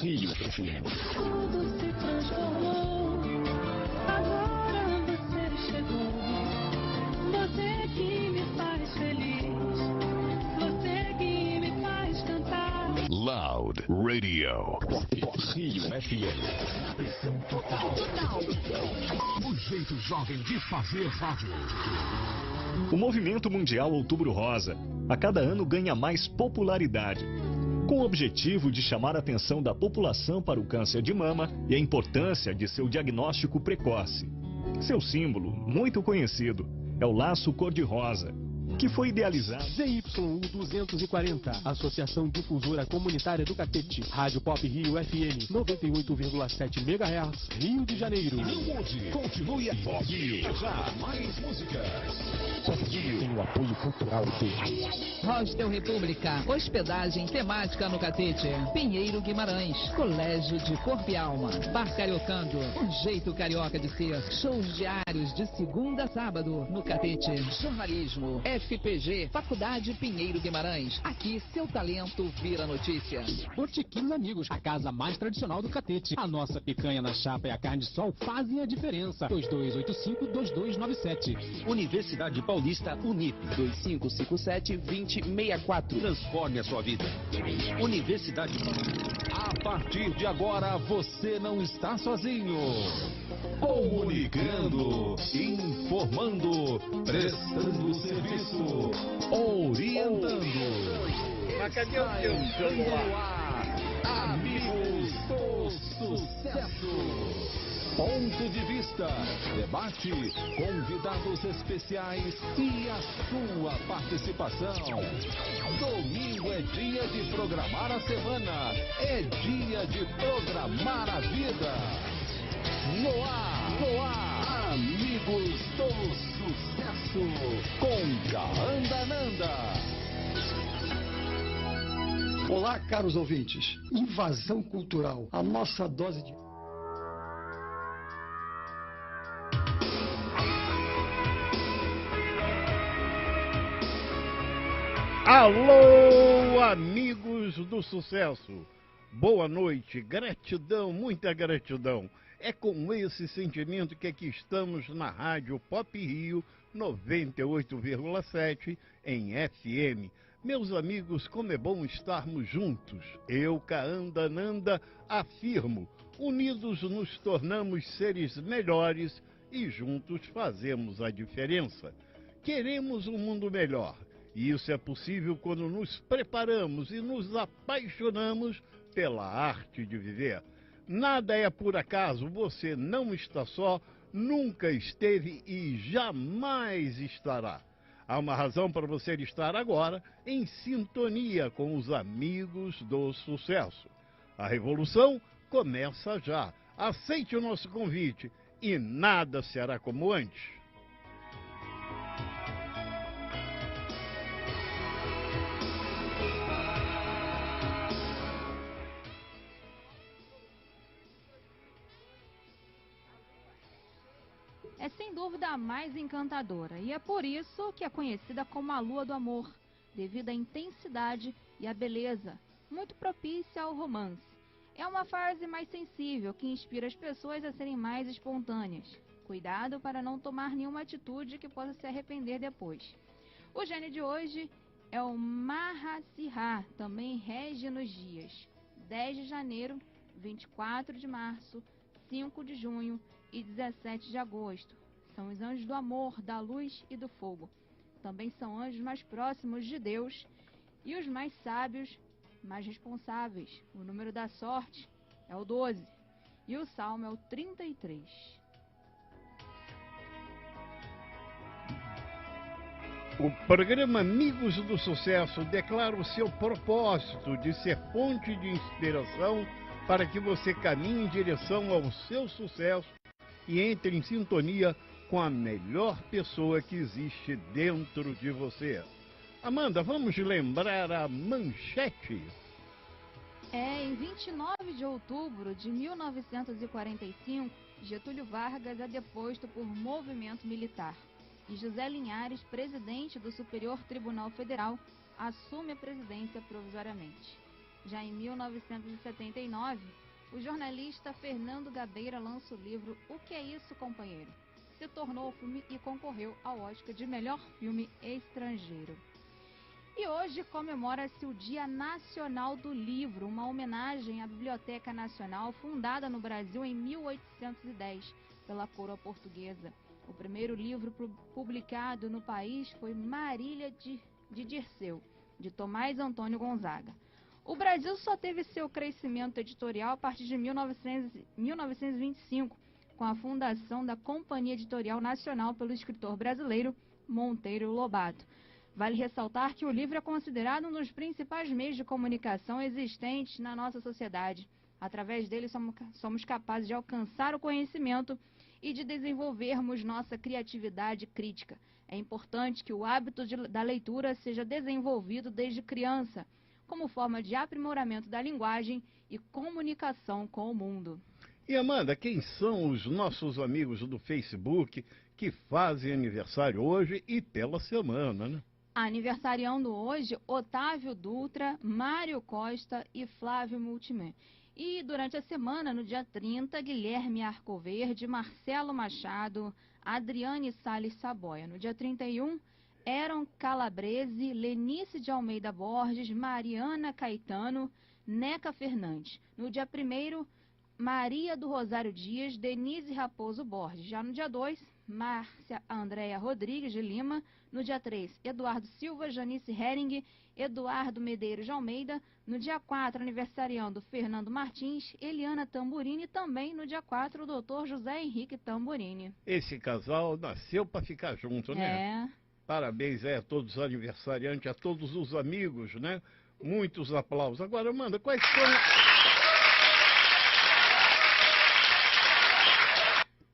Rio FM. Tudo se transformou. Agora você chegou. Você que me faz feliz. Você que me faz cantar. Loud Radio. Rio FM. Atenção total. O jeito jovem de fazer rádio. O movimento mundial Outubro Rosa, a cada ano ganha mais popularidade, com o objetivo de chamar a atenção da população para o câncer de mama e a importância de seu diagnóstico precoce. Seu símbolo, muito conhecido, é o laço cor-de-rosa, que foi idealizado... ZYU 240, Associação Difusora Comunitária do Catete, Rádio Pop Rio FM, 98,7 MHz, Rio de Janeiro. Não mude, continue a Pop Rio. Já mais músicas. Pop Rio tem o apoio cultural do Hostel República, hospedagem temática no Catete. Pinheiro Guimarães, Colégio de Corpo e Alma. Bar Cariocando, um jeito carioca de ser. Shows diários de segunda a sábado no Catete. Jornalismo, FPG, Faculdade Pinheiro Guimarães. Aqui seu talento vira notícia. Botequim Amigos, a casa mais tradicional do Catete. A nossa picanha na chapa e a carne de sol fazem a diferença. 2285-2297. Universidade Paulista Unip. 2557-2064. Transforme a sua vida. Universidade. A partir de agora, você não está sozinho. Comunicando, informando, prestando serviço, orientando. Mas cadê o seu celular? Amigos do Sucesso. Ponto de vista, debate, convidados especiais e a sua participação. Domingo é dia de programar a semana, é dia de programar a vida. No ar, Amigos do Sucesso, com Kaanda Nanda. Olá, caros ouvintes. Invasão cultural, a nossa dose de... Alô, amigos do sucesso. Boa noite, gratidão, muita gratidão. É com esse sentimento que aqui estamos na Rádio Pop Rio 98,7 em FM. Meus amigos, como é bom estarmos juntos. Eu, Kaanda Nanda, afirmo, unidos nos tornamos seres melhores e juntos fazemos a diferença. Queremos um mundo melhor. E isso é possível quando nos preparamos e nos apaixonamos pela arte de viver. Nada é por acaso, você não está só, nunca esteve e jamais estará. Há uma razão para você estar agora em sintonia com os amigos do sucesso. A revolução começa já. Aceite o nosso convite e nada será como antes. É sem dúvida a mais encantadora e é por isso que é conhecida como a Lua do Amor, devido à intensidade e à beleza, muito propícia ao romance. É uma fase mais sensível que inspira as pessoas a serem mais espontâneas. Cuidado para não tomar nenhuma atitude que possa se arrepender depois. O gênio de hoje é o Mahasirha, também rege nos dias 10 de janeiro, 24 de março, 5 de junho e 17 de agosto. São os anjos do amor, da luz e do fogo. Também são anjos mais próximos de Deus e os mais sábios, mais responsáveis. O número da sorte é o 12 e o salmo é o 33. O programa Amigos do Sucesso declara o seu propósito de ser fonte de inspiração para que você caminhe em direção ao seu sucesso e entre em sintonia com a melhor pessoa que existe dentro de você. Amanda, vamos lembrar a manchete? Em 29 de outubro de 1945, Getúlio Vargas é deposto por movimento militar e José Linhares, presidente do Superior Tribunal Federal, assume a presidência provisoriamente. Já em 1979, o jornalista Fernando Gabeira lança o livro O Que é Isso, Companheiro? Se tornou o filme e concorreu ao Oscar de melhor filme estrangeiro. E hoje comemora-se o Dia Nacional do Livro, uma homenagem à Biblioteca Nacional, fundada no Brasil em 1810 pela coroa portuguesa. O primeiro livro publicado no país foi Marília de Dirceu, de Tomás Antônio Gonzaga. O Brasil só teve seu crescimento editorial a partir de 1925, com a fundação da Companhia Editorial Nacional pelo escritor brasileiro Monteiro Lobato. Vale ressaltar que o livro é considerado um dos principais meios de comunicação existentes na nossa sociedade. Através dele somos capazes de alcançar o conhecimento e de desenvolvermos nossa criatividade crítica. É importante que o hábito da leitura seja desenvolvido desde criança, como forma de aprimoramento da linguagem e comunicação com o mundo. E Amanda, quem são os nossos amigos do Facebook que fazem aniversário hoje e pela semana, né? Aniversariando hoje, Otávio Dutra, Mário Costa e Flávio Multiman. E durante a semana, no dia 30, Guilherme Arcoverde, Marcelo Machado, Adriane Salles Saboia. No dia 31, Eron Calabrese, Lenice de Almeida Borges, Mariana Caetano, Neca Fernandes. No dia 1º, Maria do Rosário Dias, Denise Raposo Borges. Já no dia 2, Márcia Andréia Rodrigues de Lima. No dia 3, Eduardo Silva, Janice Hering, Eduardo Medeiros de Almeida. No dia 4, aniversariando Fernando Martins, Eliana Tamburini. E também no dia 4, o doutor José Henrique Tamburini. Esse casal nasceu para ficar junto, né? Parabéns a todos os aniversariantes, a todos os amigos, né? Muitos aplausos. Agora, Amanda, quais são...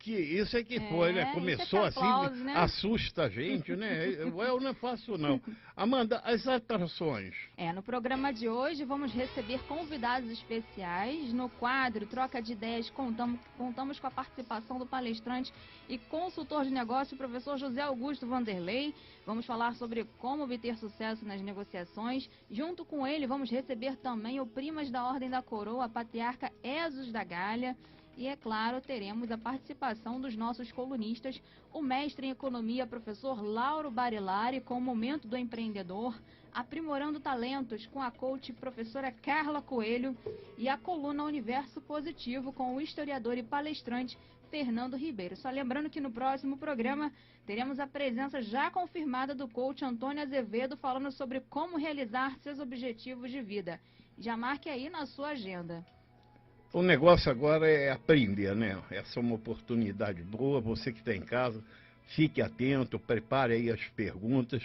Isso é que foi, né? Começou assim, aplauso, né? Assusta a gente, né? Eu não faço, não. Amanda, as atrações. No programa de hoje vamos receber convidados especiais. No quadro Troca de Ideias, contamos com a participação do palestrante e consultor de negócio, o professor José Augusto Vanderlei. Vamos falar sobre como obter sucesso nas negociações. Junto com ele, vamos receber também o Primas da Ordem da Coroa, a patriarca Esos da Galha. E, é claro, teremos a participação dos nossos colunistas, o mestre em economia, professor Lauro Barilari, com o Momento do Empreendedor, Aprimorando Talentos, com a coach professora Carla Coelho, e a coluna Universo Positivo, com o historiador e palestrante Fernando Ribeiro. Só lembrando que no próximo programa teremos a presença já confirmada do coach Antônio Azevedo, falando sobre como realizar seus objetivos de vida. Já marque aí na sua agenda. O negócio agora é aprender, né? Essa é uma oportunidade boa. Você que está em casa, fique atento, prepare aí as perguntas.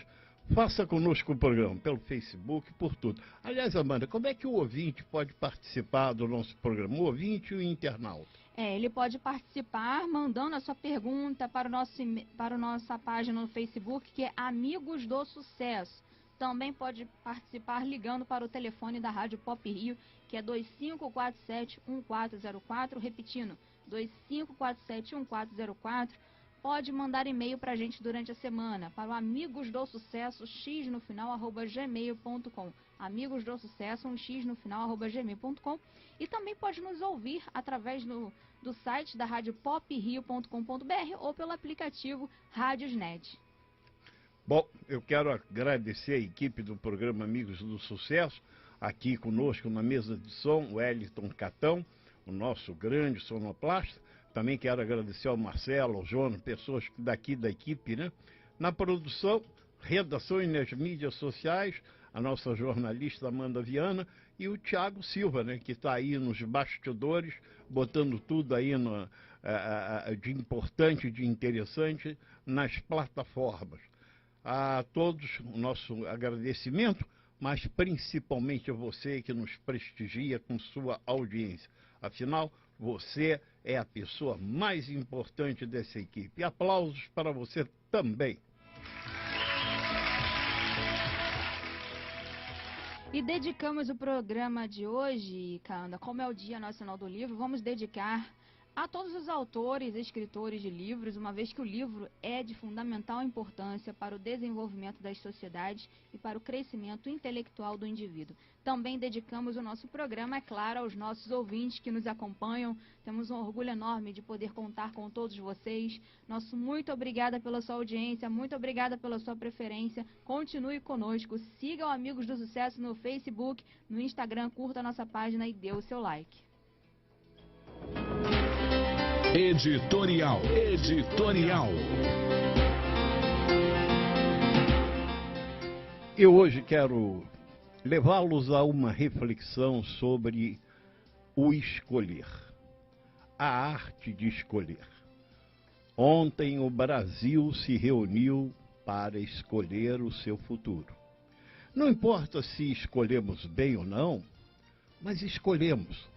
Faça conosco o programa pelo Facebook, por tudo. Aliás, Amanda, como é que o ouvinte pode participar do nosso programa? O ouvinte e o internauta? Ele pode participar mandando a sua pergunta para a nossa página no Facebook, que é Amigos do Sucesso. Também pode participar ligando para o telefone da Rádio Pop Rio, que é 2547-1404, repetindo, 2547-1404. Pode mandar e-mail para a gente durante a semana, para o Amigos do Sucesso, x no final, @gmail.com. Amigos do Sucesso, um x no final, @gmail.com. E também pode nos ouvir através do site da Rádio poprio.com.br ou pelo aplicativo Rádiosnet. Bom, eu quero agradecer a equipe do programa Amigos do Sucesso, aqui conosco na mesa de som, o Wellington Catão, o nosso grande sonoplasta. Também quero agradecer ao Marcelo, ao Jonas, pessoas daqui da equipe, né? Na produção, redação e nas mídias sociais, a nossa jornalista Amanda Viana e o Thiago Silva, né? Que está aí nos bastidores, botando tudo aí de importante, de interessante nas plataformas. A todos o nosso agradecimento, mas principalmente a você que nos prestigia com sua audiência. Afinal, você é a pessoa mais importante dessa equipe. Aplausos para você também. E dedicamos o programa de hoje, Canda, como é o Dia Nacional do Livro, vamos dedicar A todos os autores e escritores de livros, uma vez que o livro é de fundamental importância para o desenvolvimento das sociedades e para o crescimento intelectual do indivíduo. Também dedicamos o nosso programa, é claro, aos nossos ouvintes que nos acompanham. Temos um orgulho enorme de poder contar com todos vocês. Nosso muito obrigada pela sua audiência, muito obrigada pela sua preferência. Continue conosco, siga o Amigos do Sucesso no Facebook, no Instagram, curta a nossa página e dê o seu like. Editorial. Eu hoje quero levá-los a uma reflexão sobre o escolher, a arte de escolher. Ontem o Brasil se reuniu para escolher o seu futuro. Não importa se escolhemos bem ou não, mas escolhemos.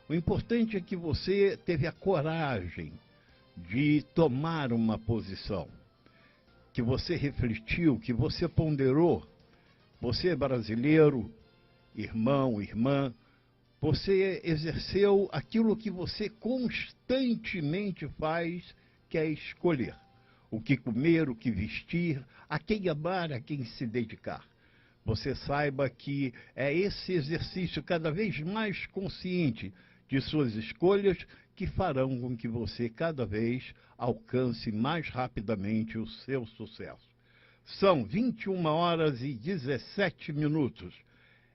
O importante é que você teve a coragem de tomar uma posição, que você refletiu, que você ponderou. Você, brasileiro, irmão, irmã, você exerceu aquilo que você constantemente faz, que é escolher. O que comer, o que vestir, a quem amar, a quem se dedicar. Você saiba que é esse exercício cada vez mais consciente de suas escolhas que farão com que você cada vez alcance mais rapidamente o seu sucesso. São 21h17.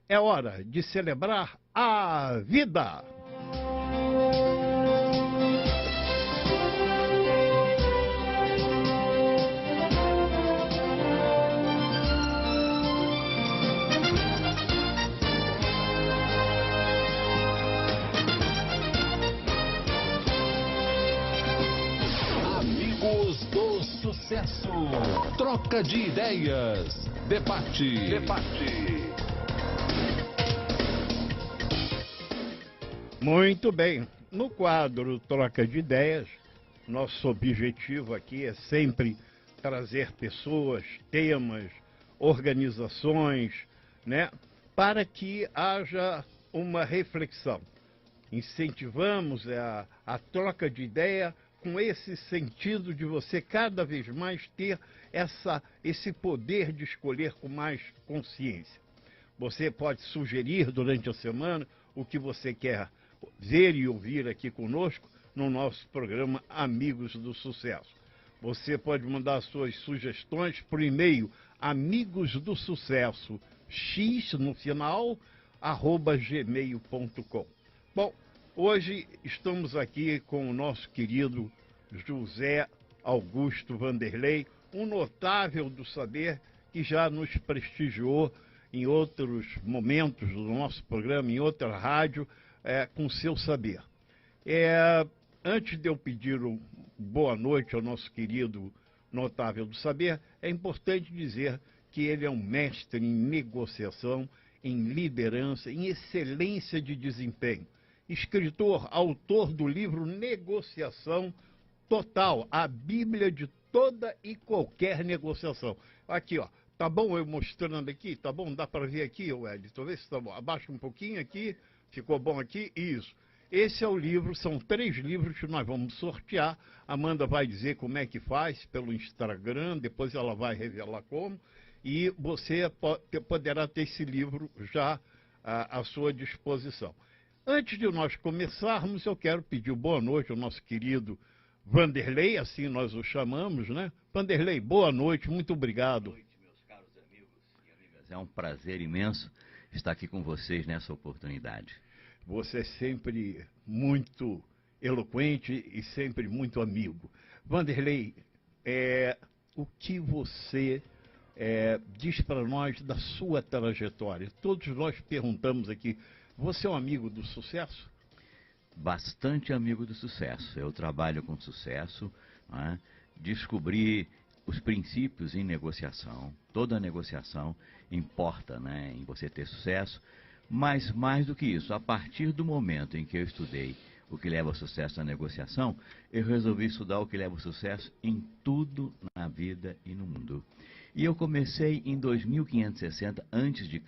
É hora de celebrar a vida! Sucesso, troca de ideias, debate. Muito bem, no quadro Troca de Ideias, nosso objetivo aqui é sempre trazer pessoas, temas, organizações, né, para que haja uma reflexão. Incentivamos a troca de ideia com esse sentido de você cada vez mais ter esse poder de escolher com mais consciência. Você pode sugerir durante a semana o que você quer ver e ouvir aqui conosco no nosso programa Amigos do Sucesso. Você pode mandar suas sugestões por e-mail amigosdosucesso, x no final, @gmail.com. Bom, hoje estamos aqui com o nosso querido José Augusto Vanderlei, um notável do saber que já nos prestigiou em outros momentos do nosso programa, em outra rádio, com seu saber. Antes de eu pedir boa noite ao nosso querido notável do saber, é importante dizer que ele é um mestre em negociação, em liderança, em excelência de desempenho. Escritor, autor do livro Negociação Total, a Bíblia de toda e qualquer negociação. Aqui, ó, tá bom eu mostrando aqui? Tá bom? Dá para ver aqui, Wellington? Vê se tá bom. Abaixa um pouquinho aqui, ficou bom aqui? Isso. Esse é o livro, são 3 livros que nós vamos sortear. A Amanda vai dizer como é que faz pelo Instagram, depois ela vai revelar como. E você poderá ter esse livro já à sua disposição. Antes de nós começarmos, eu quero pedir boa noite ao nosso querido Vanderlei, assim nós o chamamos, né? Vanderlei, boa noite, muito obrigado. Boa noite, meus caros amigos e amigas. É um prazer imenso estar aqui com vocês nessa oportunidade. Você é sempre muito eloquente e sempre muito amigo. Vanderlei, o que você diz para nós da sua trajetória? Todos nós perguntamos aqui, você é um amigo do sucesso? Bastante amigo do sucesso. Eu trabalho com sucesso, né? Descobri os princípios em negociação. Toda negociação importa, né, em você ter sucesso. Mas mais do que isso, a partir do momento em que eu estudei o que leva ao sucesso na negociação, eu resolvi estudar o que leva ao sucesso em tudo na vida e no mundo. E eu comecei em 2560 a.C.,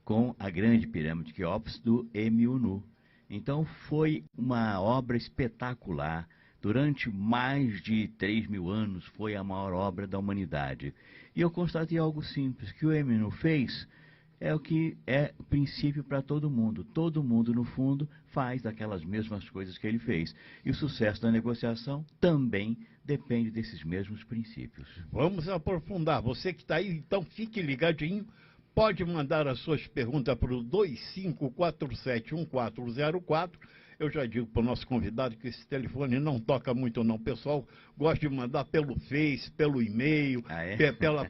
com a grande pirâmide de Quéops do Emiunu, Então foi uma obra espetacular. Durante mais de 3.000 anos foi a maior obra da humanidade. E eu constatei algo simples, que o Eminem fez é o que é princípio para todo mundo. Todo mundo, no fundo, faz aquelas mesmas coisas que ele fez. E o sucesso da negociação também depende desses mesmos princípios. Vamos aprofundar. Você que está aí, então fique ligadinho. Pode mandar as suas perguntas para o 25471404. Eu já digo para o nosso convidado que esse telefone não toca muito não, pessoal. Gosta de mandar pelo Face, pelo e-mail,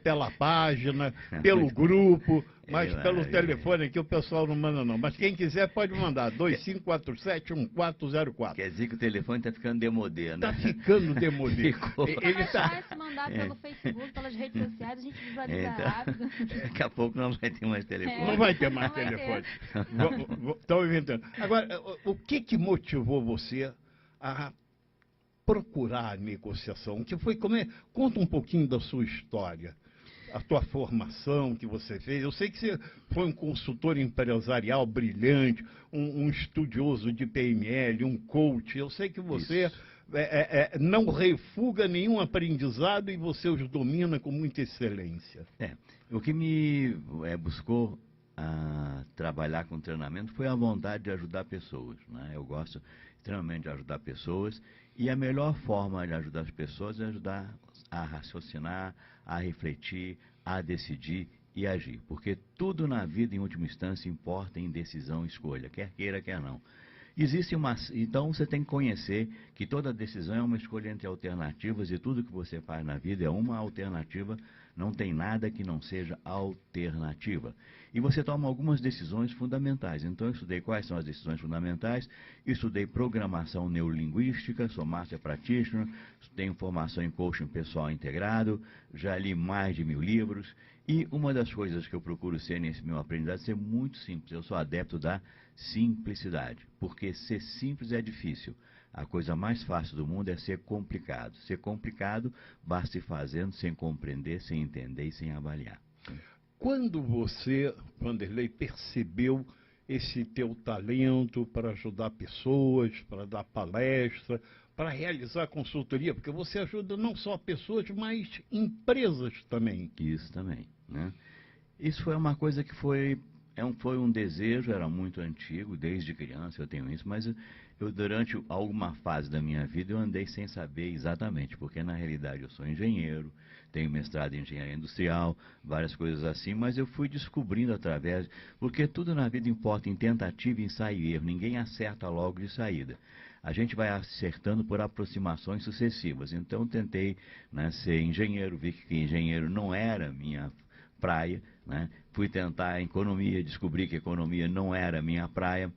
pela página, pelo grupo, mas pelo telefone aqui o pessoal não manda não. Mas quem quiser pode mandar, 25471404. Quer dizer que o telefone está ficando demodê, né? Está ficando demodê. Ele tá... Se mandar pelo Facebook, pelas redes sociais, a gente visualiza rápido. Daqui a pouco não vai ter mais telefone. Não vai ter mais telefone. Estão inventando. Agora, o que motivou você a procurar a negociação? Conta um pouquinho da sua história, a tua formação que você fez. Eu sei que você foi um consultor empresarial brilhante, um estudioso de PNL, um coach. Eu sei que você não refuga nenhum aprendizado e você os domina com muita excelência. O que me buscou a trabalhar com treinamento foi a vontade de ajudar pessoas, né? Eu gosto extremamente de ajudar pessoas e a melhor forma de ajudar as pessoas é ajudar a raciocinar, a refletir, a decidir e agir, porque tudo na vida, em última instância, importa em decisão e escolha, quer queira, quer não. Então você tem que conhecer que toda decisão é uma escolha entre alternativas e tudo que você faz na vida é uma alternativa, não tem nada que não seja alternativa. E você toma algumas decisões fundamentais. Então eu estudei quais são as decisões fundamentais, estudei programação neurolinguística, sou Master Practitioner, tenho formação em coaching pessoal integrado, já li mais de 1000 livros. E uma das coisas que eu procuro ser nesse meu aprendizado é ser muito simples. Eu sou adepto da simplicidade, porque ser simples é difícil. A coisa mais fácil do mundo é ser complicado. Ser complicado basta ir fazendo sem compreender, sem entender e sem avaliar. Quando você, Vanderlei, percebeu esse teu talento para ajudar pessoas, para dar palestra, para realizar consultoria? Porque você ajuda não só pessoas, mas empresas também. Isso também, né? Isso foi uma coisa que foi um desejo, era muito antigo, desde criança eu tenho isso, mas eu durante alguma fase da minha vida eu andei sem saber exatamente, porque na realidade eu sou engenheiro, tenho mestrado em engenharia industrial, várias coisas assim, mas eu fui descobrindo porque tudo na vida importa em tentativa, ensaio e erro, ninguém acerta logo de saída. A gente vai acertando por aproximações sucessivas. Então tentei, né, ser engenheiro, vi que engenheiro não era minha praia, né? Fui tentar economia, descobri que economia não era minha praia.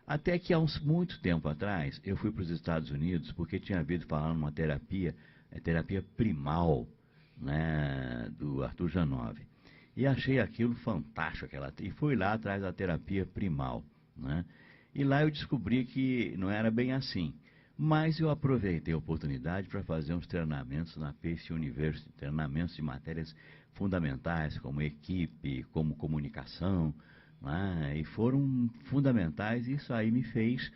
Até que há muito tempo atrás, eu fui para os Estados Unidos, porque tinha ouvido falar numa terapia primal, né, do Arthur Janove. E achei aquilo fantástico, e fui lá atrás da terapia primal, né? E lá eu descobri que não era bem assim. Mas eu aproveitei a oportunidade para fazer uns treinamentos na Pace University, treinamentos de matérias fundamentais, como equipe, como comunicação, né? E foram fundamentais, e isso aí me fez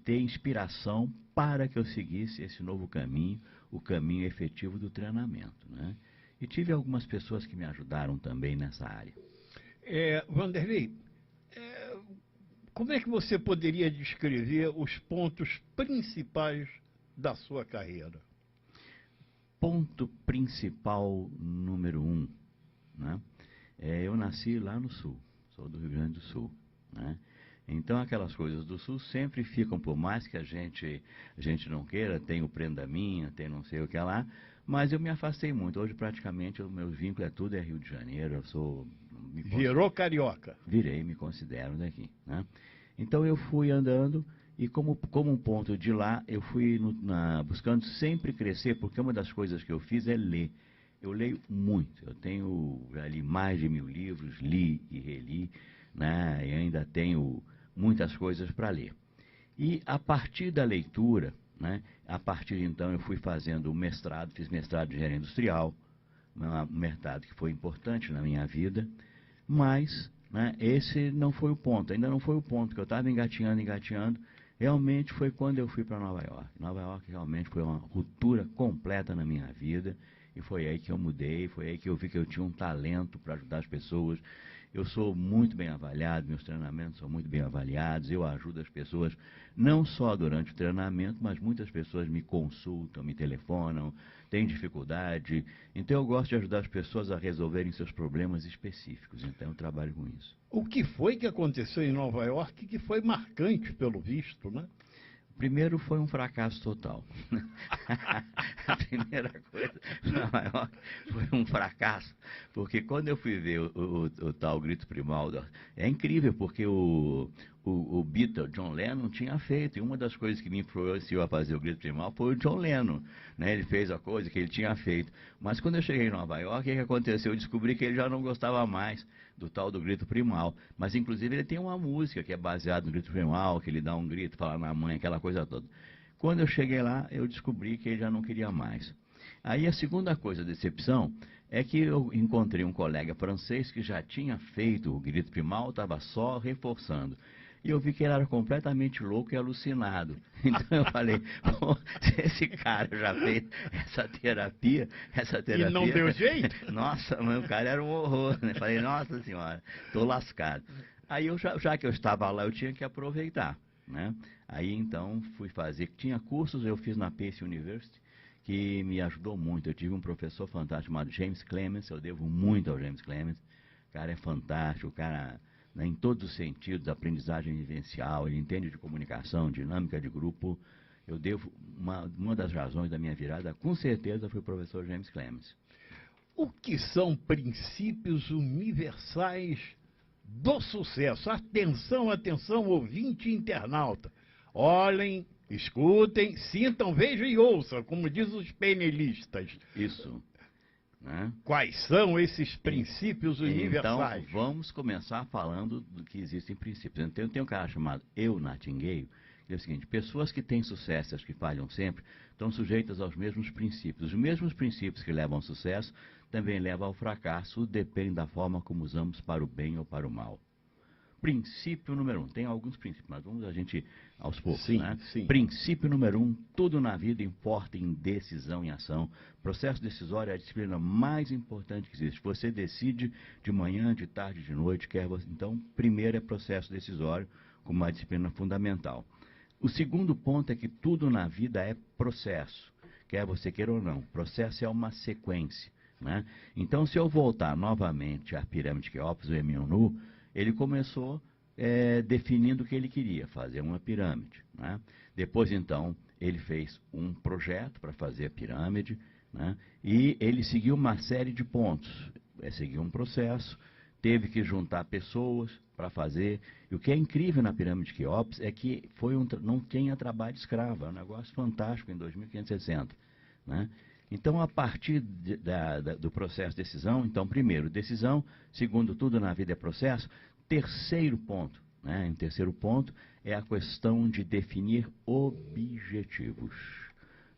ter inspiração para que eu seguisse esse novo caminho, o caminho efetivo do treinamento, né? E tive algumas pessoas que me ajudaram também nessa área. Vanderlei, como é que você poderia descrever os pontos principais da sua carreira? Ponto principal número 1, né? Eu nasci lá no Sul, sou do Rio Grande do Sul, né? Então aquelas coisas do Sul sempre ficam, por mais que a gente não queira, tem o Prenda Minha, tem não sei o que lá, mas eu me afastei muito. Hoje praticamente o meu vínculo tudo é Rio de Janeiro, eu sou... Virou carioca? Virei, me considero daqui, né? Então eu fui andando e como um ponto de lá, eu fui buscando sempre crescer, porque uma das coisas que eu fiz é ler. Eu leio muito, já li mais de 1000 livros, li e reli, né? E ainda tenho muitas coisas para ler. E a partir da leitura, né? A partir de então eu fui fazendo o mestrado, fiz mestrado de engenharia industrial, um mestrado que foi importante na minha vida, mas, né, esse não foi o ponto, ainda não foi o ponto, que eu estava engatinhando, realmente foi quando eu fui para Nova York. Nova York realmente foi uma ruptura completa na minha vida. E foi aí que eu mudei, foi aí que eu vi que eu tinha um talento para ajudar as pessoas. Eu sou muito bem avaliado, meus treinamentos são muito bem avaliados, eu ajudo as pessoas, não só durante o treinamento, mas muitas pessoas me consultam, me telefonam, têm dificuldade. Então eu gosto de ajudar as pessoas a resolverem seus problemas específicos, então eu trabalho com isso. O que foi que aconteceu em Nova York que foi marcante, pelo visto, né? Primeiro foi um fracasso total. A primeira coisa, Nova York, foi um fracasso, porque quando eu fui ver o tal Grito Primal, é incrível, porque o Beatle, John Lennon, tinha feito, e uma das coisas que me influenciou a fazer o Grito Primal foi o John Lennon, né? Ele fez a coisa que ele tinha feito, mas quando eu cheguei em Nova York, o que aconteceu? Eu descobri que ele já não gostava mais do tal do Grito Primal, mas inclusive ele tem uma música que é baseada no Grito Primal, que ele dá um grito, fala na mãe, aquela coisa toda. Quando eu cheguei lá, eu descobri que ele já não queria mais. Aí a segunda coisa, decepção, é que eu encontrei um colega francês que já tinha feito o Grito Primal, estava só reforçando. E eu vi que ele era completamente louco e alucinado. Então eu falei, pô, se esse cara já fez essa terapia... E não deu jeito? Nossa, mas o cara era um horror, né? Falei, nossa senhora, estou lascado. Aí eu já que eu estava lá, eu tinha que aproveitar, né? Aí então fui fazer, tinha cursos, eu fiz na Pace University, que me ajudou muito. Eu tive um professor fantástico chamado James Clemens, eu devo muito ao James Clemens. O cara é fantástico, o cara... né, em todos os sentidos, aprendizagem vivencial, ele entende de comunicação, dinâmica de grupo. Eu devo, uma das razões da minha virada, com certeza, foi o professor James Clemens. O que são princípios universais do sucesso? Atenção, atenção, ouvinte e internauta. Olhem, escutem, sintam, vejam e ouçam, como diz os panelistas. Isso. Né? Quais são esses princípios universais? Então, vamos começar falando do que existem princípios. Então, tem um cara chamado Earl Nightingale, que é o seguinte: pessoas que têm sucesso e as que falham sempre estão sujeitas aos mesmos princípios. Os mesmos princípios que levam ao sucesso também levam ao fracasso, depende da forma como usamos para o bem ou para o mal. Princípio número 1, tem alguns princípios, mas vamos a gente aos poucos, sim, né? Sim. Princípio número 1, tudo na vida importa em decisão e ação. Processo decisório é a disciplina mais importante que existe. Você decide de manhã, de tarde, de noite, quer você. Então, primeiro é processo decisório, como uma disciplina fundamental. O segundo ponto é que tudo na vida é processo, quer você queira ou não. Processo é uma sequência, né? Então, se eu voltar novamente à pirâmide de Quéops, o Eminonu, ele começou definindo o que ele queria, fazer uma pirâmide, né? Depois, então, ele fez um projeto para fazer a pirâmide, né? E ele seguiu uma série de pontos, seguiu um processo, teve que juntar pessoas para fazer. E o que é incrível na pirâmide de Quéops é que não tinha trabalho escravo, é um negócio fantástico em 2560, né? Então, a partir do processo de decisão, então, primeiro, decisão, segundo, tudo na vida é processo. Terceiro ponto, né? Em terceiro ponto, é a questão de definir objetivos.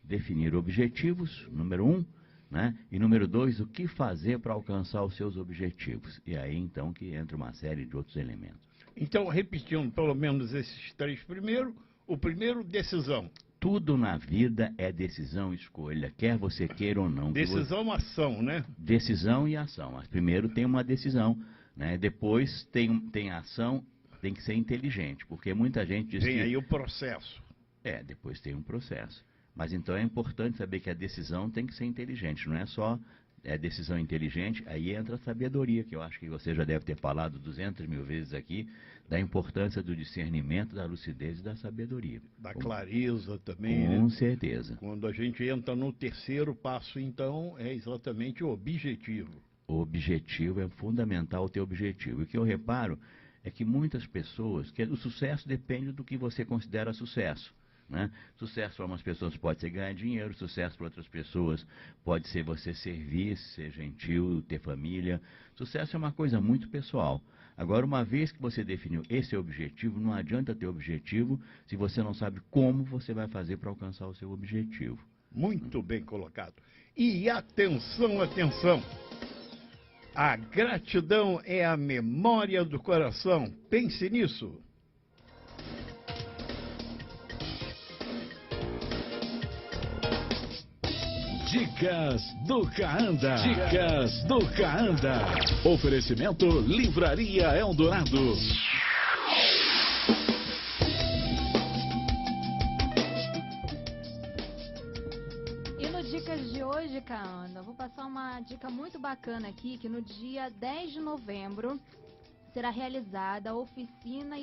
Definir objetivos, número 1, né? E número 2, o que fazer para alcançar os seus objetivos. E aí, então, que entra uma série de outros elementos. Então, repetindo pelo menos esses três primeiros, o primeiro, decisão. Tudo na vida é decisão e escolha, quer você queira ou não. Decisão, ação, né? Decisão e ação. Mas primeiro tem uma decisão, né? Depois tem a ação, tem que ser inteligente, porque muita gente diz Tem aí o processo. Depois tem um processo. Mas então é importante saber que a decisão tem que ser inteligente, não é só decisão inteligente, aí entra a sabedoria, que eu acho que você já deve ter falado 200 mil vezes aqui, da importância do discernimento, da lucidez e da sabedoria. Da clareza também, Com certeza. Quando a gente entra no terceiro passo, então, é exatamente o objetivo. O objetivo é fundamental, o teu objetivo. E o que eu reparo é que muitas pessoas, que o sucesso depende do que você considera sucesso, né? Sucesso para umas pessoas pode ser ganhar dinheiro, sucesso para outras pessoas pode ser você servir, ser gentil, ter família. Sucesso é uma coisa muito pessoal. Agora, uma vez que você definiu esse objetivo, não adianta ter objetivo se você não sabe como você vai fazer para alcançar o seu objetivo. Muito bem colocado. E atenção, atenção! A gratidão é a memória do coração. Pense nisso. Dicas do Caanda. Dicas do Caanda. Oferecimento Livraria Eldorado. E no Dicas de hoje, Caanda, eu vou passar uma dica muito bacana aqui, que no dia 10 de novembro será realizada oficinas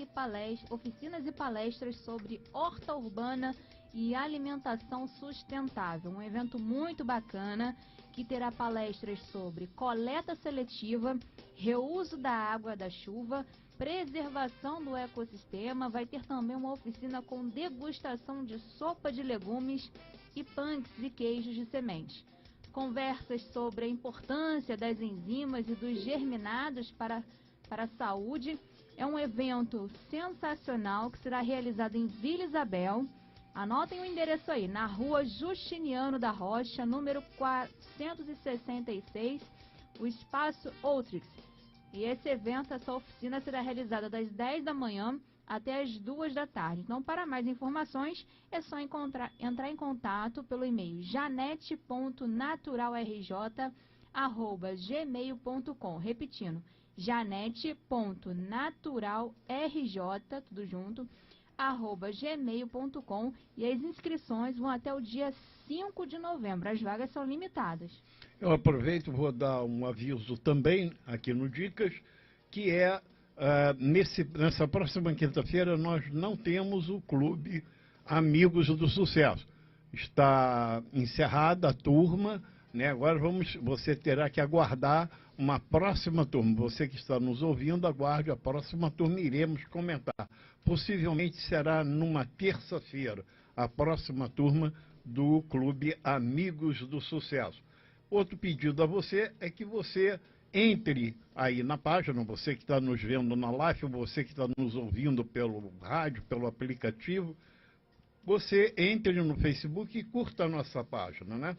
e palestras sobre horta urbana e alimentação sustentável. Um evento muito bacana que terá palestras sobre coleta seletiva, reuso da água da chuva, preservação do ecossistema. Vai ter também uma oficina com degustação de sopa de legumes e punks e queijos de semente. Conversas sobre a importância das enzimas e dos germinados para a saúde. É um evento sensacional que será realizado em Vila Isabel. Anotem o endereço aí, na rua Justiniano da Rocha, número 466, o Espaço Outrix. E esse evento, essa oficina será realizada das 10 da manhã até as 2 da tarde. Então, para mais informações, é só entrar em contato pelo e-mail janete.naturalrj@gmail.com. Repetindo, janete.naturalrj, tudo junto, @gmail.com, e as inscrições vão até o dia 5 de novembro. As vagas são limitadas. Eu aproveito e vou dar um aviso também aqui no Dicas, que é nessa próxima quinta-feira nós não temos o Clube Amigos do Sucesso. Está encerrada a turma, né? Agora você terá que aguardar uma próxima turma. Você que está nos ouvindo, aguarde a próxima turma, iremos comentar. Possivelmente será numa terça-feira, a próxima turma do Clube Amigos do Sucesso. Outro pedido a você é que você entre aí na página, você que está nos vendo na live, você que está nos ouvindo pelo rádio, pelo aplicativo, você entre no Facebook e curta a nossa página, né?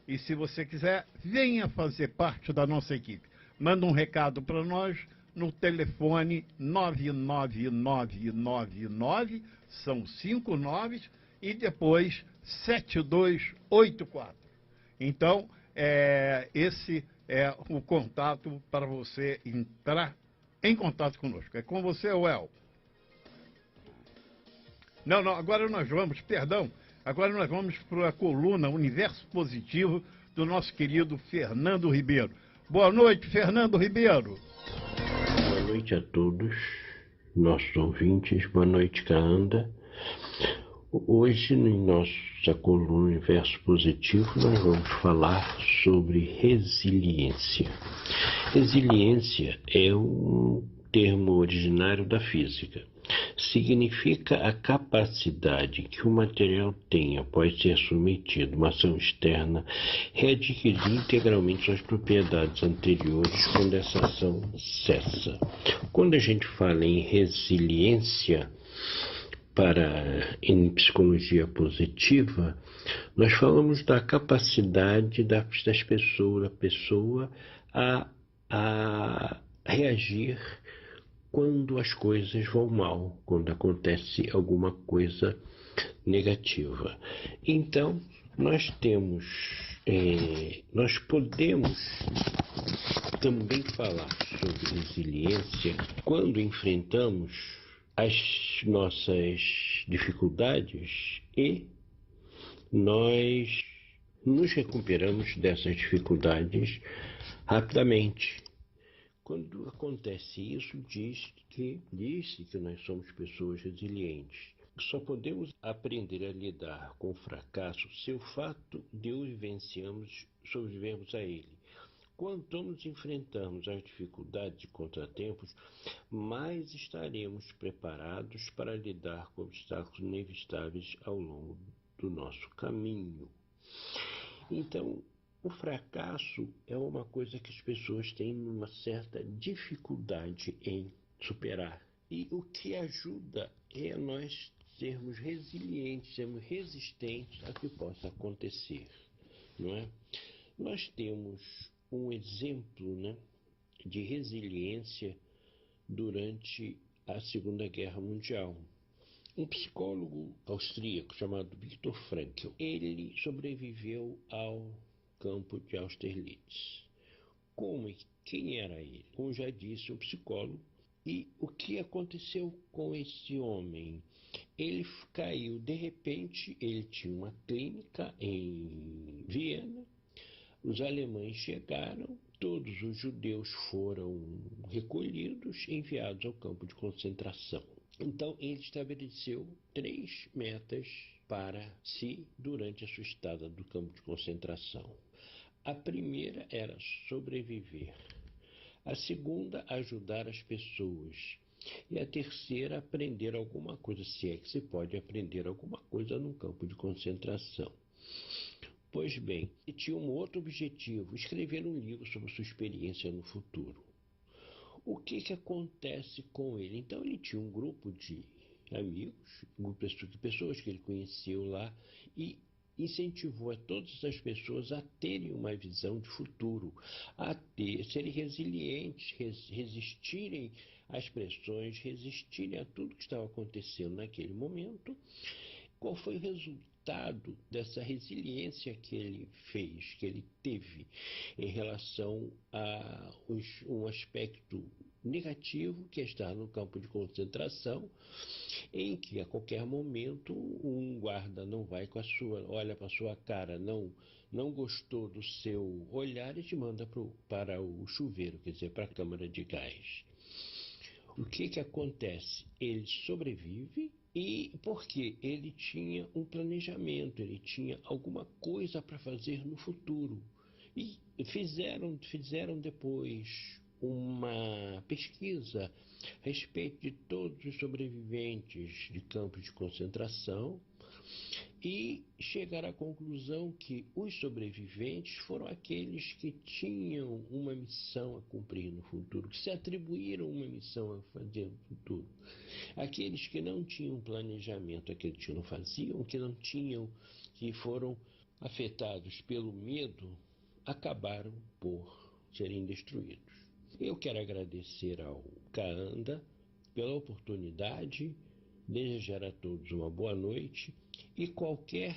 E se você quiser, venha fazer parte da nossa equipe. Manda um recado para nós no telefone 99999, são 5 9, e depois 7284. Então, esse é o contato para você entrar em contato conosco. É com você, Well? Não, agora nós vamos para a coluna Universo Positivo do nosso querido Fernando Ribeiro. Boa noite, Fernando Ribeiro. Boa noite a todos, nossos ouvintes. Boa noite, Caanda. Hoje, em nossa coluna Universo Positivo, nós vamos falar sobre resiliência. Resiliência é um termo originário da física. Significa a capacidade que o material tem, após ser submetido a uma ação externa, readquirir integralmente suas propriedades anteriores quando essa ação cessa. Quando a gente fala em resiliência, em psicologia positiva, nós falamos da capacidade da pessoa a reagir quando as coisas vão mal, quando acontece alguma coisa negativa. Então, nós podemos também falar sobre resiliência quando enfrentamos as nossas dificuldades e nós nos recuperamos dessas dificuldades rapidamente. Quando acontece isso, diz-se que nós somos pessoas resilientes. Só podemos aprender a lidar com o fracasso se o fato de o vivenciamos, sobrevivemos a ele. Quanto nos enfrentamos às dificuldades e contratempos, mais estaremos preparados para lidar com obstáculos inevitáveis ao longo do nosso caminho. Então, o fracasso é uma coisa que as pessoas têm uma certa dificuldade em superar. E o que ajuda é nós sermos resilientes, sermos resistentes a que possa acontecer, não é? Nós temos um exemplo, de resiliência durante a Segunda Guerra Mundial. Um psicólogo austríaco chamado Viktor Frankl, ele sobreviveu ao campo de Austerlitz. Quem era ele? Como já disse, um psicólogo. E o que aconteceu com esse homem? Ele caiu, de repente, ele tinha uma clínica em Viena, os alemães chegaram, todos os judeus foram recolhidos, enviados ao campo de concentração. Então ele estabeleceu 3 metas para si durante a sua estada do campo de concentração. A primeira era sobreviver. A segunda, ajudar as pessoas. E a terceira, aprender alguma coisa, se é que se pode aprender alguma coisa num campo de concentração. Pois bem, ele tinha um outro objetivo, escrever um livro sobre sua experiência no futuro. O que acontece com ele? Então ele tinha um grupo de amigos, um grupo de pessoas que ele conheceu lá e incentivou a todas as pessoas a terem uma visão de futuro, a serem resilientes, resistirem às pressões, resistirem a tudo que estava acontecendo naquele momento. Qual foi o resultado dessa resiliência que ele fez, que ele teve em relação a um aspecto negativo, que é estar no campo de concentração, em que a qualquer momento um guarda não vai olha para a sua cara, não gostou do seu olhar e te manda para o chuveiro, quer dizer, para a câmara de gás. O que acontece? Ele sobrevive. E porque ele tinha um planejamento, ele tinha alguma coisa para fazer no futuro. E fizeram depois uma pesquisa a respeito de todos os sobreviventes de campos de concentração e chegaram à conclusão que os sobreviventes foram aqueles que tinham uma missão a cumprir no futuro, que se atribuíram uma missão a fazer no futuro. Aqueles que não tinham planejamento, aqueles que não faziam, que foram afetados pelo medo, acabaram por serem destruídos. Eu quero agradecer ao Kaanda pela oportunidade, desejar a todos uma boa noite e qualquer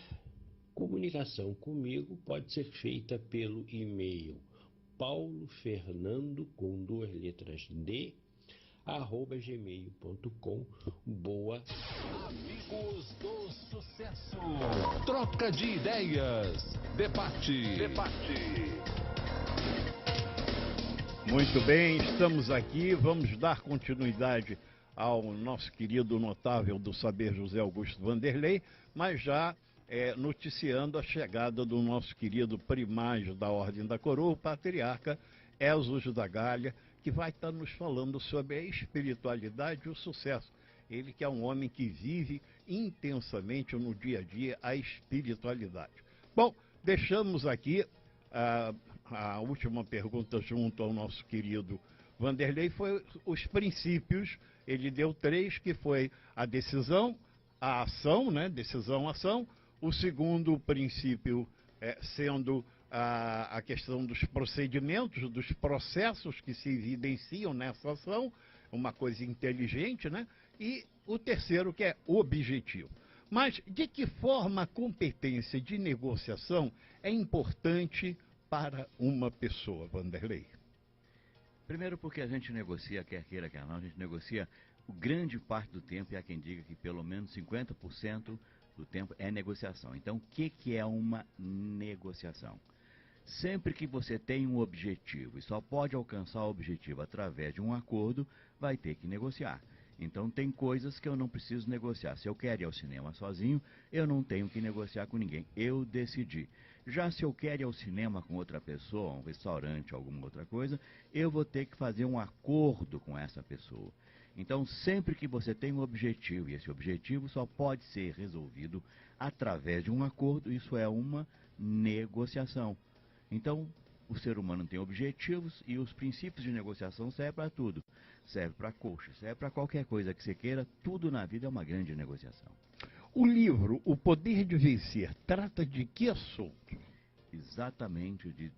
comunicação comigo pode ser feita pelo e-mail paulofernando com 2 letras D @gmail.com. Boa. Amigos do Sucesso. Troca de ideias. Debate. Muito bem, estamos aqui. Vamos dar continuidade ao nosso querido notável do saber José Augusto Vanderlei, mas já noticiando a chegada do nosso querido primágio da Ordem da Coroa, o patriarca Elzo da Galha, que vai estar nos falando sobre a espiritualidade e o sucesso. Ele que é um homem que vive intensamente no dia a dia a espiritualidade. Bom, deixamos aqui a última pergunta junto ao nosso querido Vanderlei, foi os princípios. Ele deu 3, que foi a decisão, a ação, né? Decisão, ação. O segundo princípio sendo a questão dos procedimentos, dos processos que se evidenciam nessa ação, uma coisa inteligente, né? E o terceiro, que é objetivo. Mas de que forma a competência de negociação é importante para uma pessoa, Vanderlei? Primeiro porque a gente negocia, quer queira, quer não, a gente negocia grande parte do tempo, e há quem diga que pelo menos 50% do tempo é negociação. Então, o que é uma negociação? Sempre que você tem um objetivo e só pode alcançar o objetivo através de um acordo, vai ter que negociar. Então tem coisas que eu não preciso negociar. Se eu quero ir ao cinema sozinho, eu não tenho que negociar com ninguém. Eu decidi. Já se eu quero ir ao cinema com outra pessoa, um restaurante, alguma outra coisa, eu vou ter que fazer um acordo com essa pessoa. Então sempre que você tem um objetivo, e esse objetivo só pode ser resolvido através de um acordo, isso é uma negociação. Então, o ser humano tem objetivos e os princípios de negociação servem para tudo. Serve para coxa, serve para qualquer coisa que você queira, tudo na vida é uma grande negociação. O livro O Poder de Vencer trata de que assunto? Exatamente, de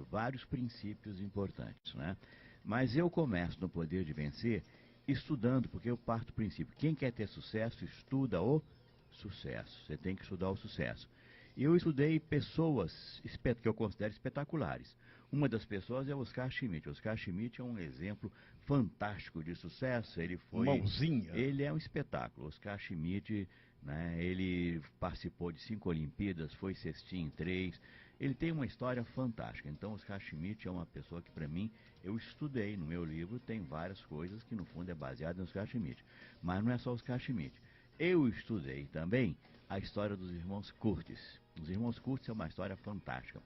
vários princípios importantes, né? Mas eu começo no Poder de Vencer estudando, porque eu parto do princípio, quem quer ter sucesso, estuda o sucesso. Você tem que estudar o sucesso. E eu estudei pessoas que eu considero espetaculares. Uma das pessoas é o Oscar Schmidt. Oscar Schmidt é um exemplo fantástico de sucesso. Ele foi... Mãozinha. Ele é um espetáculo. Oscar Schmidt, né, ele participou de 5 Olimpíadas, foi cestinha em 3. Ele tem uma história fantástica. Então, Oscar Schmidt é uma pessoa que, para mim, eu estudei. No meu livro tem várias coisas que, no fundo, é baseado em Oscar Schmidt. Mas não é só Oscar Schmidt. Eu estudei também a história dos irmãos Curtis. Os irmãos Curtis é uma história fantástica.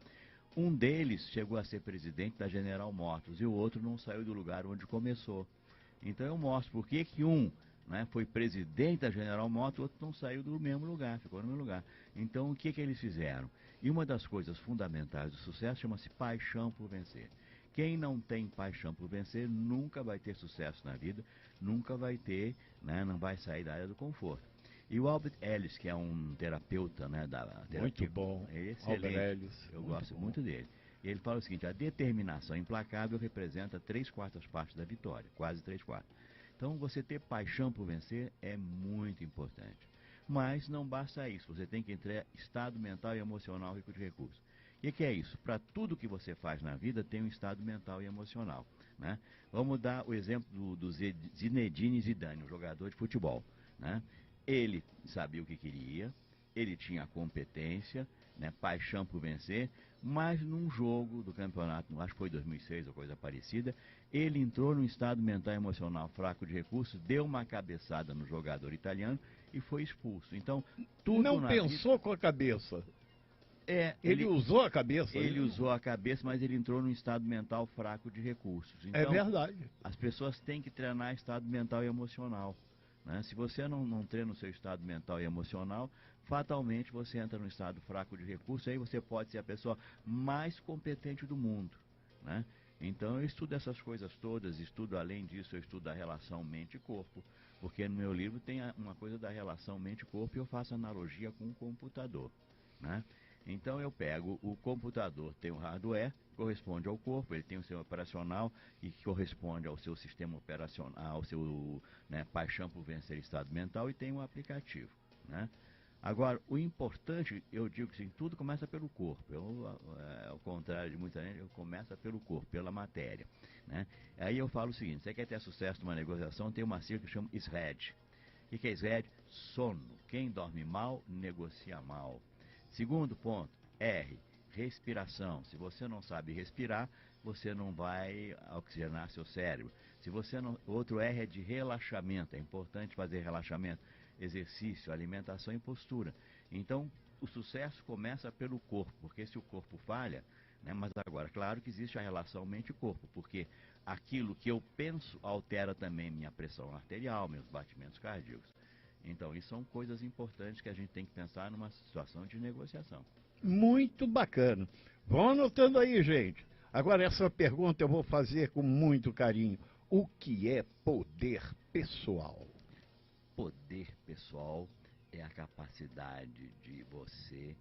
Um deles chegou a ser presidente da General Motors e o outro não saiu do lugar onde começou. Então eu mostro por que um, né, foi presidente da General Motors, o outro não saiu do mesmo lugar, ficou no mesmo lugar. Então o que eles fizeram? E uma das coisas fundamentais do sucesso chama-se paixão por vencer. Quem não tem paixão por vencer nunca vai ter sucesso na vida, nunca vai ter, né, não vai sair da área do conforto. E o Albert Ellis, que é um terapeuta, né, da terapia, muito bom, é excelente. Albert Ellis, eu gosto muito dele. E ele fala o seguinte: a determinação implacável representa 3/4 partes da vitória, quase 3/4. Então você ter paixão por vencer é muito importante. Mas não basta isso, você tem que ter estado mental e emocional rico de recursos. E o que é isso? Para tudo que você faz na vida tem um estado mental e emocional, né? Vamos dar o exemplo do Zinedine Zidane, um jogador de futebol, né? Ele sabia o que queria, ele tinha competência, né, paixão por vencer, mas num jogo do campeonato, acho que foi 2006 ou coisa parecida, ele entrou num estado mental e emocional fraco de recursos, deu uma cabeçada no jogador italiano e foi expulso. Então, tudo não na pensou vida... com a cabeça. Ele usou a cabeça. Ele usou a cabeça, mas ele entrou num estado mental fraco de recursos. Então, é verdade. As pessoas têm que treinar estado mental e emocional. Né? Se você não treina o seu estado mental e emocional, fatalmente você entra num estado fraco de recursos, aí você pode ser a pessoa mais competente do mundo. Né? Então eu estudo essas coisas todas, estudo além disso, eu estudo a relação mente-corpo, porque no meu livro tem uma coisa da relação mente-corpo e eu faço analogia com o computador. Né? Então eu pego o computador, tem o hardware, corresponde ao corpo, ele tem o seu operacional e que corresponde ao seu sistema operacional, ao seu, né, paixão por vencer estado mental, e tem um aplicativo. Né? Agora, o importante, eu digo que assim, tudo começa pelo corpo. Ao contrário de muita gente, começa pelo corpo, pela matéria. Né? Aí eu falo o seguinte: você quer ter sucesso numa negociação, tem uma sigla que chama SRED. O que é SRED? Sono. Quem dorme mal, negocia mal. Segundo ponto, R, respiração. Se você não sabe respirar, você não vai oxigenar seu cérebro. Se você não... Outro R é de relaxamento. É importante fazer relaxamento, exercício, alimentação e postura. Então, o sucesso começa pelo corpo, porque se o corpo falha, né, mas agora, claro que existe a relação mente-corpo, porque aquilo que eu penso altera também minha pressão arterial, meus batimentos cardíacos. Então, isso são coisas importantes que a gente tem que pensar numa situação de negociação. Muito bacana. Vão anotando aí, gente. Agora, essa pergunta eu vou fazer com muito carinho. O que é poder pessoal? Poder pessoal é a capacidade de você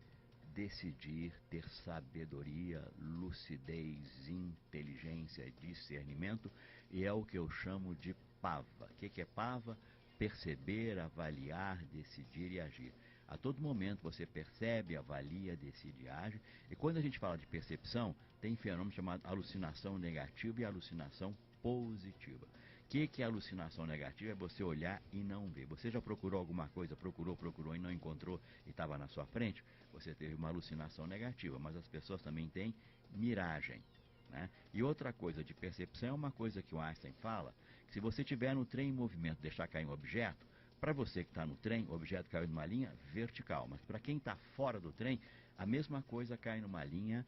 decidir, ter sabedoria, lucidez, inteligência e discernimento, e é o que eu chamo de PAVA. O que é PAVA? Perceber, avaliar, decidir e agir. A todo momento você percebe, avalia, decide e age. E quando a gente fala de percepção, tem fenômeno chamado alucinação negativa e alucinação positiva. O que é alucinação negativa? É você olhar e não ver. Você já procurou alguma coisa, procurou e não encontrou e estava na sua frente? Você teve uma alucinação negativa, mas as pessoas também têm miragem. Né? E outra coisa de percepção é uma coisa que o Einstein fala, que se você estiver no trem em movimento, deixar cair um objeto, para você que está no trem, o objeto caiu numa linha vertical, mas para quem está fora do trem, a mesma coisa cai numa linha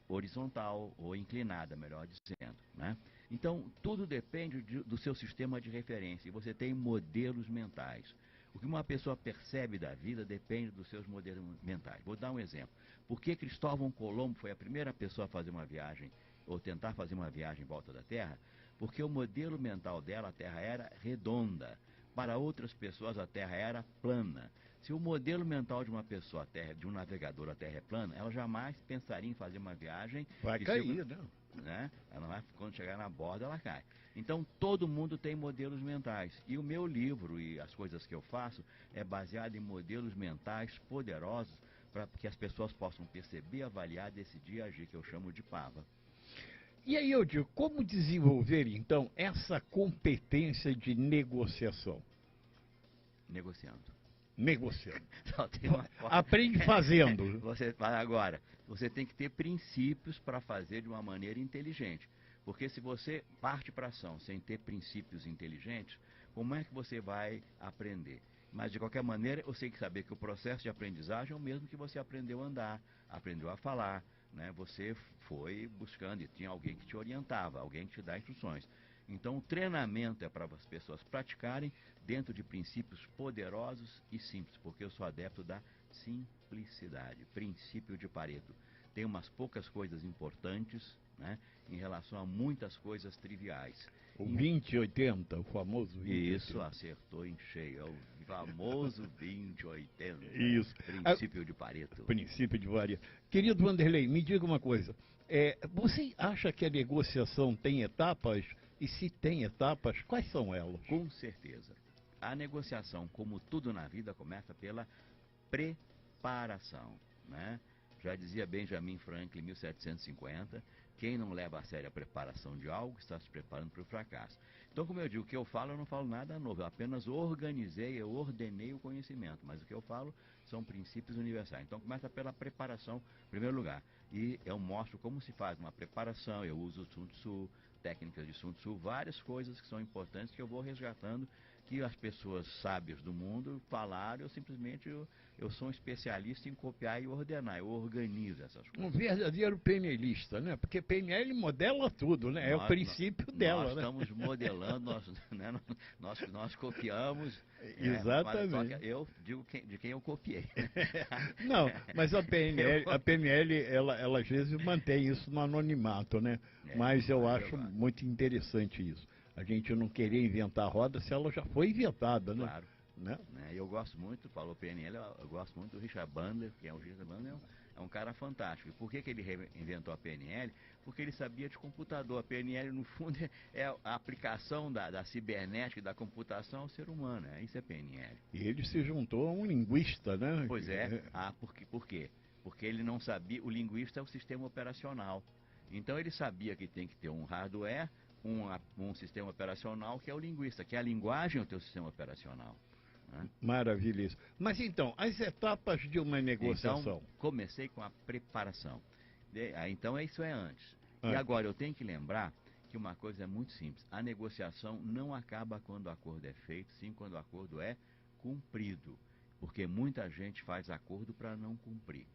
horizontal ou inclinada, melhor dizendo. Né? Então, tudo depende do seu sistema de referência, e você tem modelos mentais. O que uma pessoa percebe da vida depende dos seus modelos mentais. Vou dar um exemplo. Por que Cristóvão Colombo foi a primeira pessoa a fazer uma viagem, ou tentar fazer uma viagem em volta da Terra? Porque o modelo mental dela, a Terra era redonda. Para outras pessoas a Terra era plana. Se o modelo mental de uma pessoa, de um navegador, a Terra é plana, ela jamais pensaria em fazer uma viagem... Vai cair, né? Ela vai, quando chegar na borda, ela cai. Então, todo mundo tem modelos mentais. E o meu livro e as coisas que eu faço é baseado em modelos mentais poderosos para que as pessoas possam perceber, avaliar, decidir e agir, que eu chamo de PAVA. E aí eu digo, como desenvolver, então, essa competência de negociação? Negociando. Negociando. Só tem uma forma. Aprende fazendo. Agora, você tem que ter princípios para fazer de uma maneira inteligente. Porque se você parte para ação sem ter princípios inteligentes, como é que você vai aprender? Mas, de qualquer maneira, você tem que saber que o processo de aprendizagem é o mesmo que você aprendeu a andar, aprendeu a falar, né? Você foi buscando e tinha alguém que te orientava, alguém que te dá instruções. Então, o treinamento é para as pessoas praticarem dentro de princípios poderosos e simples, porque eu sou adepto da simplicidade, princípio de Pareto. Tem umas poucas coisas importantes, né, em relação a muitas coisas triviais. O 20-80, o famoso 20-80. Isso, acertou em cheio, é o famoso 20-80. Isso. Princípio de Pareto. Princípio de Pareto. Querido Vanderlei, me diga uma coisa. Você acha que a negociação tem etapas? E se tem etapas, quais são elas? Com certeza. A negociação, como tudo na vida, começa pela preparação, né? Já dizia Benjamin Franklin em 1750, quem não leva a sério a preparação de algo está se preparando para o fracasso. Então, como eu digo, o que eu falo, eu não falo nada novo, eu apenas organizei, eu ordenei o conhecimento, mas o que eu falo são princípios universais. Então, começa pela preparação, em primeiro lugar, e eu mostro como se faz uma preparação, eu uso o Sun Tzu, técnicas de Sun Tzu, várias coisas que são importantes que eu vou resgatando, que as pessoas sábias do mundo falaram, eu sou um especialista em copiar e ordenar, eu organizo essas coisas. Um verdadeiro PNLista, né? Porque PNL modela tudo, né? É o princípio dela, nós né? Estamos modelando, nós copiamos. Exatamente. Só que eu digo de quem eu copiei. Não, mas a PNL ela às vezes mantém isso no anonimato, né? Mas eu acho muito interessante isso. A gente não querer inventar a roda se ela já foi inventada, né? Claro. Né? Eu gosto muito, falou PNL, eu gosto muito do Richard Bandler, que é o Richard Bandler, é um cara fantástico. E por que ele inventou a PNL? Porque ele sabia de computador. A PNL, no fundo, é a aplicação da cibernética e da computação ao ser humano. Isso é PNL. E ele se juntou a um linguista, né? Pois é. Por quê? Porque ele não sabia, o linguista é o sistema operacional. Então ele sabia que tem que ter um hardware, um sistema operacional que é o linguista, que é a linguagem é o teu sistema operacional. Maravilha isso. Mas então, as etapas de uma negociação. Então, comecei com a preparação. Então, isso é antes. E agora, eu tenho que lembrar que uma coisa é muito simples. A negociação não acaba quando o acordo é feito, sim quando o acordo é cumprido. Porque muita gente faz acordo para não cumprir.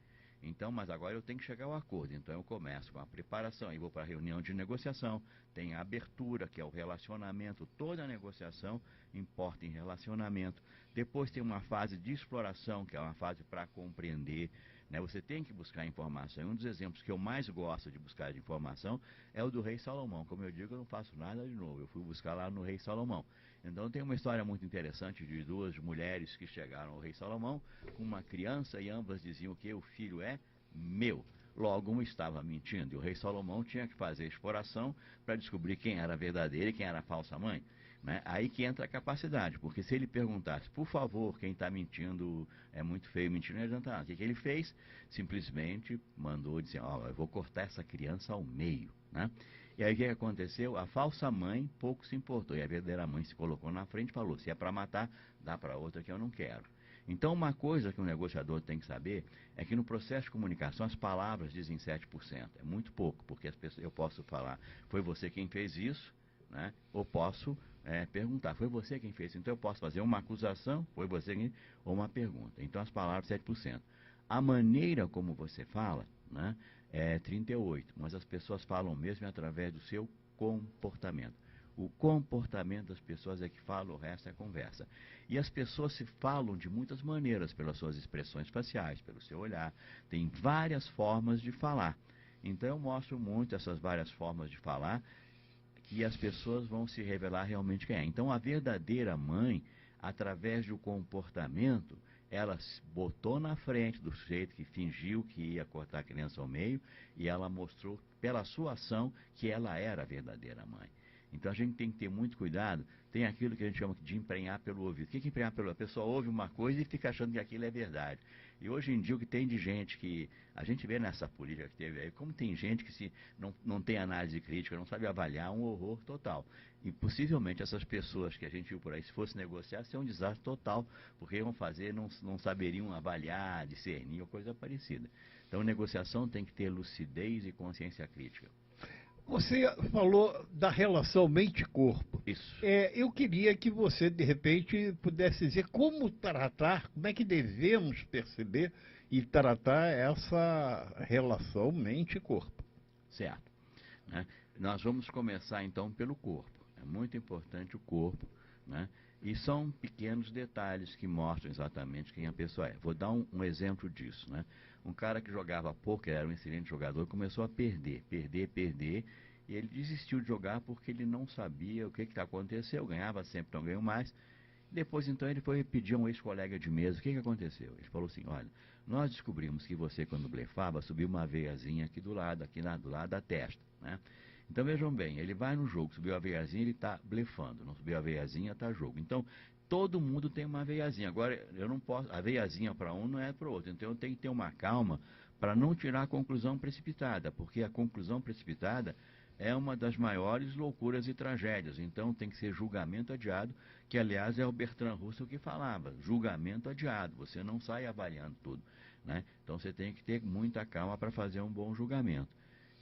Então, mas agora eu tenho que chegar ao acordo. Então eu começo com a preparação, e vou para a reunião de negociação, tem a abertura, que é o relacionamento, toda a negociação importa em relacionamento. Depois tem uma fase de exploração, que é uma fase para compreender, né? Você tem que buscar informação. E um dos exemplos que eu mais gosto de buscar de informação é o do rei Salomão. Como eu digo, eu não faço nada de novo, eu fui buscar lá no rei Salomão. Então tem uma história muito interessante de duas mulheres que chegaram ao rei Salomão com uma criança e ambas diziam que o filho é meu. Logo, um estava mentindo e o rei Salomão tinha que fazer exploração para descobrir quem era a verdadeira e quem era a falsa mãe. Né? Aí que entra a capacidade, porque se ele perguntasse, por favor, quem está mentindo é muito feio, mentir não adianta nada. O que ele fez? Simplesmente mandou dizer, eu vou cortar essa criança ao meio. Né? E aí o que aconteceu? A falsa mãe pouco se importou, e a verdadeira mãe se colocou na frente e falou, se é para matar, dá para outra que eu não quero. Então uma coisa que um negociador tem que saber é que no processo de comunicação as palavras dizem 7%, é muito pouco, porque as pessoas, eu posso falar, foi você quem fez isso, né? Ou posso perguntar, foi você quem fez isso, então eu posso fazer uma acusação, foi você quem, ou uma pergunta. Então as palavras 7%. A maneira como você fala, né, é 38%, mas as pessoas falam mesmo através do seu comportamento. O comportamento das pessoas é que fala, o resto é conversa. E as pessoas se falam de muitas maneiras, pelas suas expressões faciais, pelo seu olhar. Tem várias formas de falar. Então eu mostro muito essas várias formas de falar, que as pessoas vão se revelar realmente quem é. Então a verdadeira mãe através do comportamento, ela se botou na frente do sujeito que fingiu que ia cortar a criança ao meio e ela mostrou, pela sua ação, que ela era a verdadeira mãe. Então a gente tem que ter muito cuidado. Tem aquilo que a gente chama de emprenhar pelo ouvido. O que é emprenhar pelo ouvido? A pessoa ouve uma coisa e fica achando que aquilo é verdade. E hoje em dia o que tem de gente que... A gente vê nessa política que teve aí, como tem gente que não tem análise crítica, não sabe avaliar, um horror total. E possivelmente essas pessoas que a gente viu por aí, se fosse negociar, seria um desastre total, porque iam fazer, não saberiam avaliar, discernir ou coisa parecida. Então negociação tem que ter lucidez e consciência crítica. Você falou da relação mente-corpo. Isso. Eu queria que você, de repente, pudesse dizer como tratar, como é que devemos perceber e tratar essa relação mente-corpo. Certo. Né? Nós vamos começar, então, pelo corpo. É muito importante o corpo, né? E são pequenos detalhes que mostram exatamente quem a pessoa é. Vou dar um exemplo disso, né? Um cara que jogava pôquer, era um excelente jogador, começou a perder, e ele desistiu de jogar porque ele não sabia o que aconteceu, ganhava sempre, não ganhou mais. Depois, então, ele foi pedir a um ex-colega de mesa, o que aconteceu? Ele falou assim, olha, nós descobrimos que você, quando blefava, subiu uma veiazinha aqui do lado da testa, né? Então, vejam bem, ele vai no jogo, subiu a veiazinha, ele está blefando, não subiu a veiazinha, está jogo. Então, todo mundo tem uma veiazinha. Agora, eu não posso, a veiazinha para um não é para o outro. Então, eu tenho que ter uma calma para não tirar a conclusão precipitada, porque a conclusão precipitada é uma das maiores loucuras e tragédias. Então, tem que ser julgamento adiado, que, aliás, é o Bertrand Russell que falava, julgamento adiado, você não sai avaliando tudo, né? Então, você tem que ter muita calma para fazer um bom julgamento.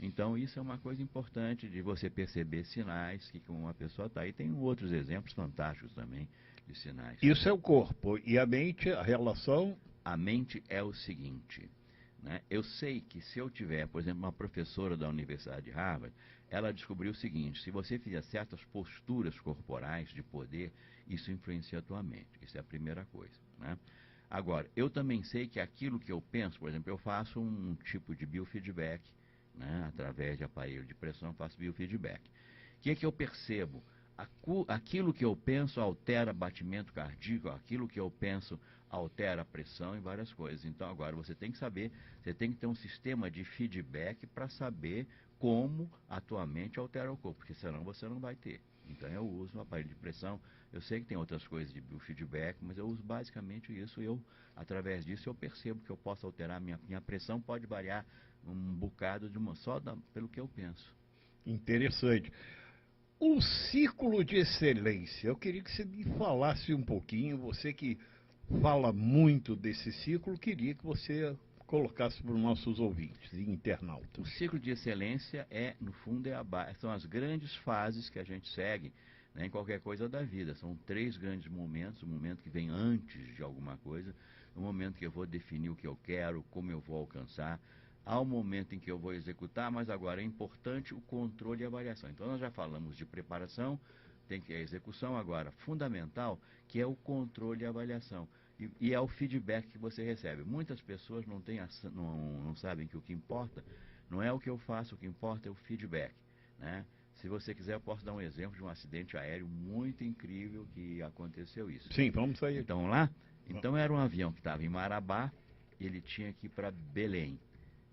Então, isso é uma coisa importante de você perceber sinais que uma pessoa está. E tem outros exemplos fantásticos também de sinais. Isso é o corpo. E a mente, a relação? A mente é o seguinte, né? Eu sei que se eu tiver, por exemplo, uma professora da Universidade de Harvard, ela descobriu o seguinte, se você fizer certas posturas corporais de poder, isso influencia a tua mente. Isso é a primeira coisa, né? Agora, eu também sei que aquilo que eu penso, por exemplo, eu faço um tipo de biofeedback, né? Através de aparelho de pressão, faço biofeedback. O que é que eu percebo? Aquilo que eu penso altera batimento cardíaco, aquilo que eu penso altera a pressão e várias coisas. Então, agora você tem que saber, você tem que ter um sistema de feedback para saber como a tua mente altera o corpo, porque senão você não vai ter. Então, eu uso um aparelho de pressão. Eu sei que tem outras coisas de biofeedback, mas eu uso basicamente isso. Através disso, eu percebo que eu posso alterar minha pressão, pode variar um bocado pelo que eu penso. Interessante. O ciclo de excelência, eu queria que você me falasse um pouquinho, você que fala muito desse ciclo, queria que você colocasse para os nossos ouvintes e internautas. O ciclo de excelência no fundo, são as grandes fases que a gente segue, né, em qualquer coisa da vida. São 3 grandes momentos: o momento que vem antes de alguma coisa, o momento que eu vou definir o que eu quero, como eu vou alcançar, ao momento em que eu vou executar, mas agora é importante o controle e avaliação. Então, nós já falamos de preparação, tem que ter a execução, agora, fundamental, que é o controle e avaliação. E é o feedback que você recebe. Muitas pessoas não sabem que o que importa não é o que eu faço, o que importa é o feedback, né? Se você quiser, eu posso dar um exemplo de um acidente aéreo muito incrível que aconteceu isso. Sim, vamos sair. Então, lá, era um avião que estava em Marabá, ele tinha que ir para Belém,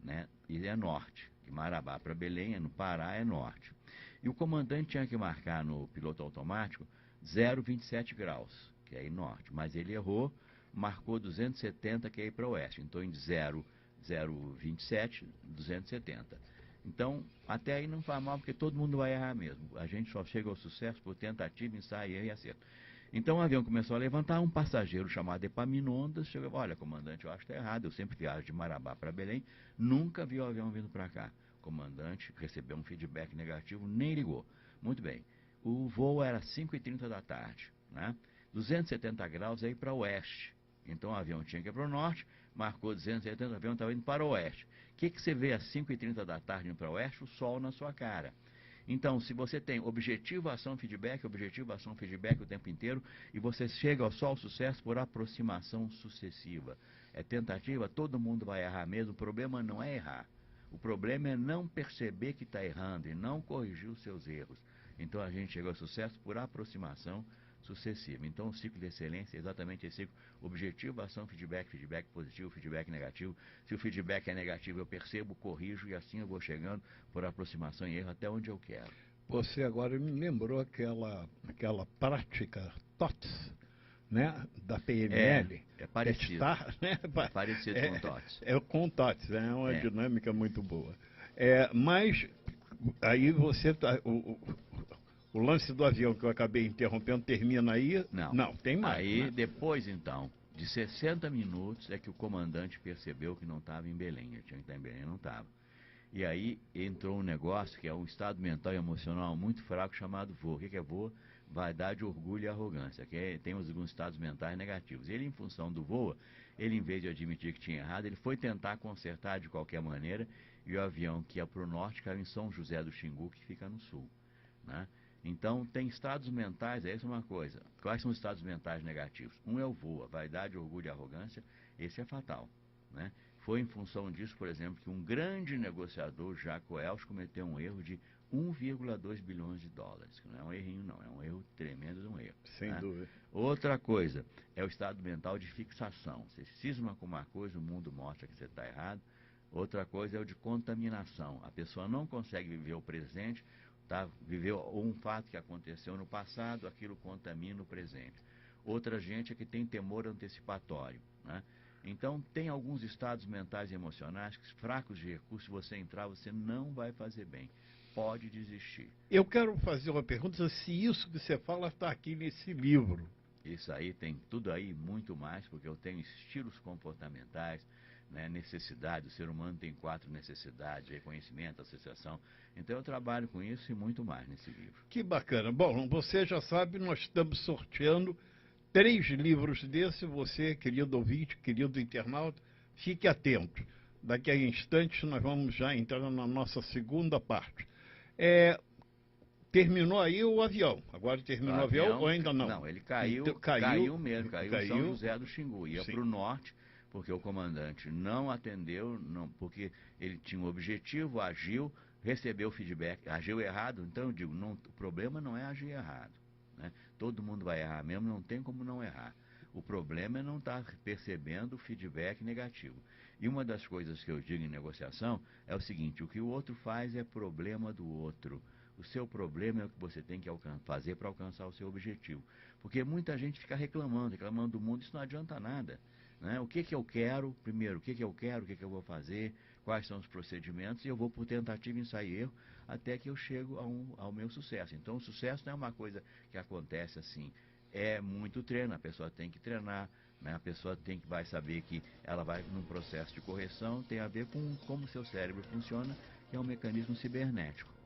né? Ele é norte, de Marabá para Belém, no Pará, é norte. E o comandante tinha que marcar no piloto automático 0,27 graus, que é em norte, mas ele errou, marcou 270, que é ir para oeste. Então, em 0,27, 270. Então, até aí não faz mal, porque todo mundo vai errar mesmo. A gente só chega ao sucesso por tentativa, ensaio, erro e acerto. Então o avião começou a levantar, um passageiro chamado Epaminondas chegou, olha, comandante, eu acho que está errado, eu sempre viajo de Marabá para Belém, nunca vi o avião vindo para cá. O comandante recebeu um feedback negativo, nem ligou. Muito bem, o voo era 5h30 da tarde, né? 270 graus aí para oeste. Então o avião tinha que ir para o norte, marcou 270, o avião estava indo para o oeste. O que você vê às 5h30 da tarde indo para o oeste? O sol na sua cara. Então, se você tem objetivo, ação, feedback o tempo inteiro, e você chega ao só ao sucesso por aproximação sucessiva. É tentativa, todo mundo vai errar mesmo, o problema não é errar. O problema é não perceber que está errando e não corrigir os seus erros. Então, a gente chega ao sucesso por aproximação sucessiva. Então, o ciclo de excelência é exatamente esse ciclo: objetivo, ação, feedback, feedback positivo, feedback negativo. Se o feedback é negativo, eu percebo, corrijo, e assim eu vou chegando por aproximação e erro até onde eu quero. Você agora me lembrou aquela prática TOTS, né, da PNL. É parecido. Testar, né? É parecido com TOTS. Com o TOTS, é uma dinâmica muito boa. Mas aí você tá, o lance do avião que eu acabei interrompendo termina aí? Não, tem mais. Aí, né? depois, então, de 60 minutos, é que o comandante percebeu que não estava em Belém. Ele tinha que estar em Belém, não estava. E aí entrou um negócio que é um estado mental e emocional muito fraco chamado VOA. O que é VOA? Vaidade, orgulho e arrogância, que tem alguns estados mentais negativos. Ele, em função do VOA, ele, em vez de admitir que tinha errado, ele foi tentar consertar de qualquer maneira, e o avião que ia para o norte caiu em São José do Xingu, que fica no sul, né? Então, tem estados mentais, essa é uma coisa. Quais são os estados mentais negativos? Um é o VOA, vaidade, orgulho e arrogância. Esse é fatal, né? Foi em função disso, por exemplo, que um grande negociador, Jaco Welch, cometeu um erro de 1,2 bilhões de dólares. Que não é um errinho, não. É um erro tremendo de um erro. Sem dúvida. Outra coisa é o estado mental de fixação. Você cisma com uma coisa, o mundo mostra que você está errado. Outra coisa é o de contaminação. A pessoa não consegue viver o presente, viveu um fato que aconteceu no passado, aquilo contamina o presente. Outra gente é que tem temor antecipatório, né? Então, tem alguns estados mentais e emocionais que, fracos de recursos, se você entrar, você não vai fazer bem. Pode desistir. Eu quero fazer uma pergunta, se isso que você fala está aqui nesse livro. Isso aí, tem tudo aí, muito mais, porque eu tenho estilos comportamentais, né, necessidade, o ser humano tem 4 necessidades: reconhecimento, associação. Então, eu trabalho com isso e muito mais nesse livro. Que bacana. Bom, você já sabe, nós estamos sorteando 3 livros desse. Você, querido ouvinte, querido internauta, fique atento. Daqui a instantes nós vamos já entrar na nossa segunda parte. Terminou aí o avião. Agora terminou o avião ou ainda não? Não, ele caiu, então, caiu em São José do Xingu. Ia para o norte, porque o comandante não atendeu, porque ele tinha um objetivo, agiu, recebeu feedback, agiu errado. Então eu digo, o problema não é agir errado, né? Todo mundo vai errar mesmo, não tem como não errar. O problema é não estar percebendo o feedback negativo. E uma das coisas que eu digo em negociação é o seguinte: o que o outro faz é problema do outro. O seu problema é o que você tem que fazer para alcançar o seu objetivo. Porque muita gente fica reclamando do mundo, isso não adianta nada, né? O que eu quero, primeiro, o que eu quero, o que eu vou fazer, quais são os procedimentos, e eu vou por tentativa, ensaio e erro, até que eu chego ao meu sucesso. Então, o sucesso não é uma coisa que acontece assim. É muito treino, a pessoa tem que treinar, né? A pessoa vai saber que ela vai num processo de correção, tem a ver com como o seu cérebro funciona, que é um mecanismo cibernético.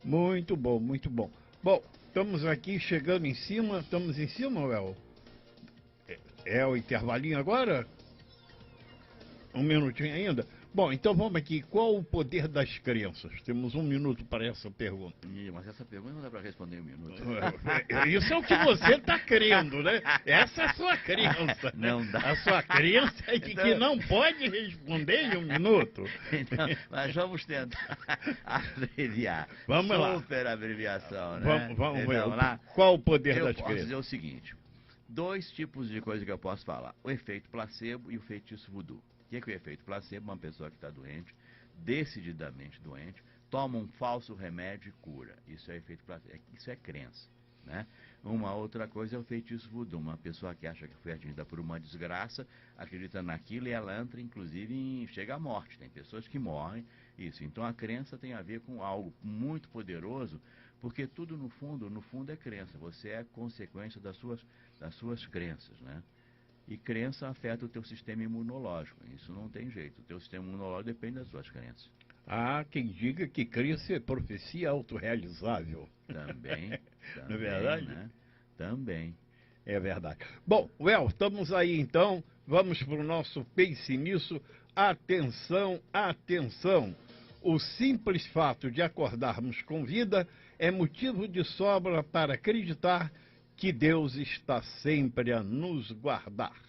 Muito bom, muito bom. Bom, estamos aqui chegando em cima. Estamos em cima, Well? É o intervalinho agora? Um minutinho ainda? Bom, então vamos aqui. Qual o poder das crenças? Temos 1 minuto para essa pergunta. Mas essa pergunta não dá para responder em 1 minuto. Isso é o que você está crendo, né? Essa é a sua crença. Não dá. A sua crença é de que não pode responder em 1 minuto. Então, mas vamos tentar abreviar. Vamos lá. Super abreviação, né? Vamos então, ver. Lá. Qual o poder das crenças? Eu posso dizer o seguinte: 2 tipos de coisa que eu posso falar: o efeito placebo e o feitiço voodoo. O que é o efeito placebo? Uma pessoa que está doente, decididamente doente, toma um falso remédio e cura. Isso é efeito placebo. Isso é crença, né? Uma outra coisa é o feitiço voodoo. Uma pessoa que acha que foi atingida por uma desgraça, acredita naquilo e ela entra, inclusive, chega à morte. Tem pessoas que morrem. Isso. Então, a crença tem a ver com algo muito poderoso, porque tudo, no fundo é crença. Você é consequência das suas crenças, né? E crença afeta o teu sistema imunológico. Isso não tem jeito. O teu sistema imunológico depende das suas crenças. Há quem diga que crença é profecia autorrealizável. Também. Não é verdade? Né? Também. É verdade. Bom, Well, estamos aí então. Vamos para o nosso Pense Nisso. Atenção, atenção. O simples fato de acordarmos com vida é motivo de sobra para acreditar que Deus está sempre a nos guardar.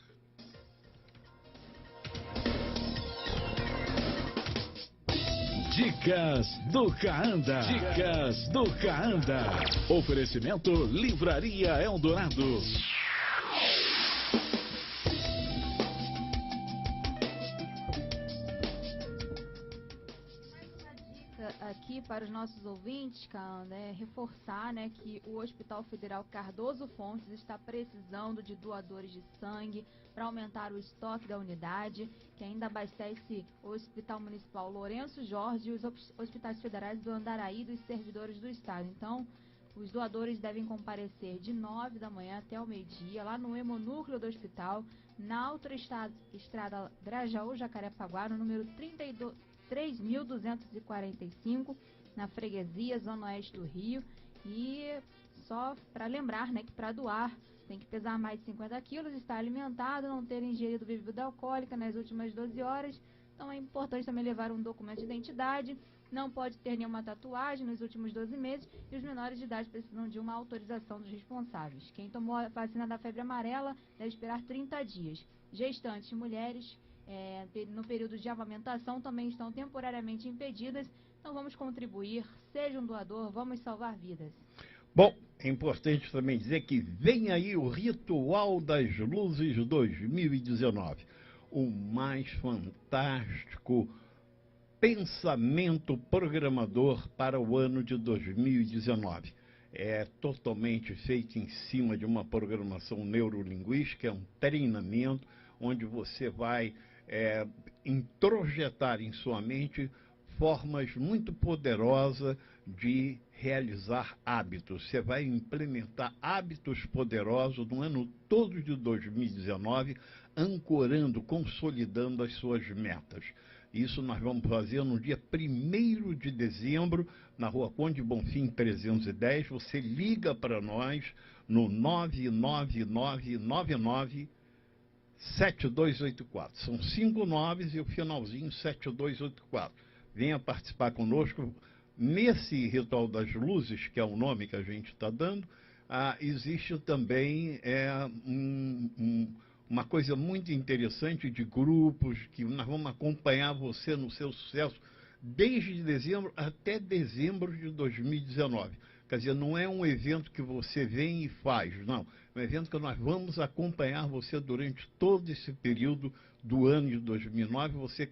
Dicas do Caanda. Dicas do Caanda. Oferecimento Livraria Eldorado. Aqui para os nossos ouvintes, Caanda, é reforçar, né, que o Hospital Federal Cardoso Fontes está precisando de doadores de sangue para aumentar o estoque da unidade, que ainda abastece o Hospital Municipal Lourenço Jorge e os hospitais federais do Andaraí e dos servidores do Estado. Então, os doadores devem comparecer de 9 da manhã até o meio-dia, lá no hemonúcleo do hospital, na autoestrada Grajaú-Jacarepaguá, no número 3.245, na freguesia, Zona Oeste do Rio. E só para lembrar, né, que para doar tem que pesar mais de 50 quilos, estar alimentado, não ter ingerido bebida alcoólica nas últimas 12 horas. Então é importante também levar um documento de identidade, não pode ter nenhuma tatuagem nos últimos 12 meses e os menores de idade precisam de uma autorização dos responsáveis. Quem tomou a vacina da febre amarela deve esperar 30 dias. Gestantes e mulheres no período de amamentação também estão temporariamente impedidas. Então vamos contribuir, seja um doador, vamos salvar vidas. Bom, é importante também dizer que vem aí o Ritual das Luzes 2019, o mais fantástico pensamento programador para o ano de 2019. É totalmente feito em cima de uma programação neurolinguística, é um treinamento onde você vai introjetar em sua mente formas muito poderosas de realizar hábitos. Você vai implementar hábitos poderosos no ano todo de 2019, ancorando, consolidando as suas metas. Isso nós vamos fazer no dia 1º de dezembro, na Rua Conde Bonfim 310. Você liga para nós no 99999 7284. São 5 noves e o finalzinho 7284. Venha participar conosco. Nesse Ritual das Luzes, que é o nome que a gente está dando, existe também uma coisa muito interessante de grupos, que nós vamos acompanhar você no seu sucesso desde dezembro até dezembro de 2019. Quer dizer, não é um evento que você vem e faz, não. É um evento que nós vamos acompanhar você durante todo esse período do ano de 2009, você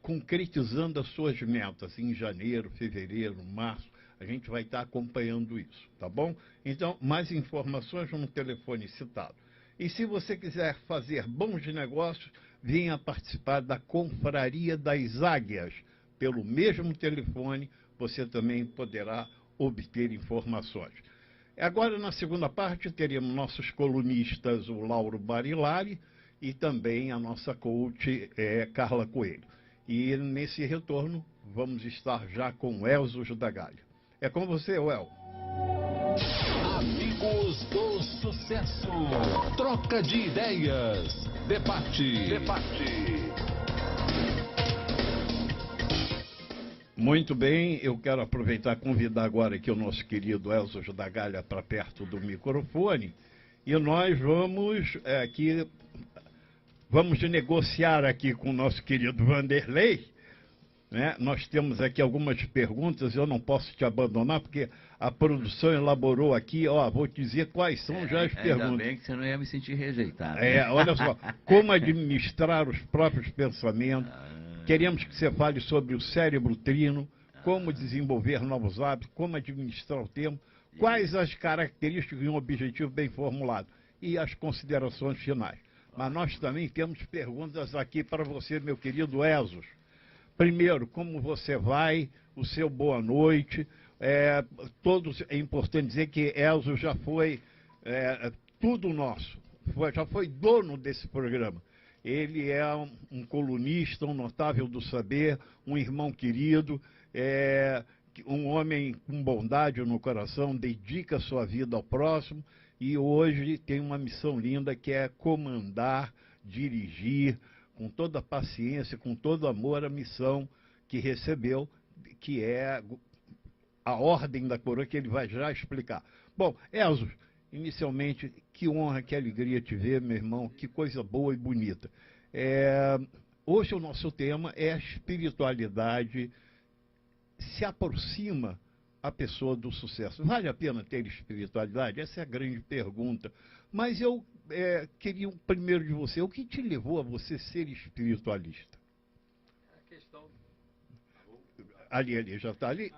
concretizando as suas metas em janeiro, fevereiro, março. A gente vai estar acompanhando isso, tá bom? Então, mais informações no telefone citado. E se você quiser fazer bons negócios, venha participar da Confraria das Águias. Pelo mesmo telefone, você também poderá obter informações. Agora, na segunda parte, teremos nossos colunistas, o Lauro Barilari, e também a nossa coach, Carla Coelho. E nesse retorno, vamos estar já com o Elzo da Galha. É com você, El. Amigos do Sucesso. Troca de ideias. Debate. Muito bem, eu quero aproveitar e convidar agora aqui o nosso querido Elzo da Galha para perto do microfone. E nós vamos negociar aqui com o nosso querido Vanderlei, né? Nós temos aqui algumas perguntas, eu não posso te abandonar, porque a produção elaborou aqui, vou te dizer quais são já as perguntas. Ainda bem que você não ia me sentir rejeitado. Olha só, como administrar os próprios pensamentos, queremos que você fale sobre o cérebro trino, como desenvolver novos hábitos, como administrar o tempo, quais as características de um objetivo bem formulado e as considerações finais. Mas nós também temos perguntas aqui para você, meu querido Elzo. Primeiro, como você vai? O seu boa noite. É importante dizer que Elzo já foi tudo nosso. Já foi dono desse programa. Ele é um colunista, um notável do saber, um irmão querido, um homem com bondade no coração, dedica sua vida ao próximo. E hoje tem uma missão linda que é comandar, dirigir, com toda a paciência, com todo amor, a missão que recebeu, que é a ordem da coroa, que ele vai já explicar. Bom, Elzo, inicialmente, que honra, que alegria te ver, meu irmão, que coisa boa e bonita. Hoje o nosso tema é a espiritualidade se aproxima a pessoa do sucesso? Vale a pena ter espiritualidade? Essa é a grande pergunta. Mas eu queria primeiro de você, o que te levou a você ser espiritualista? A questão... Ali, já está ali?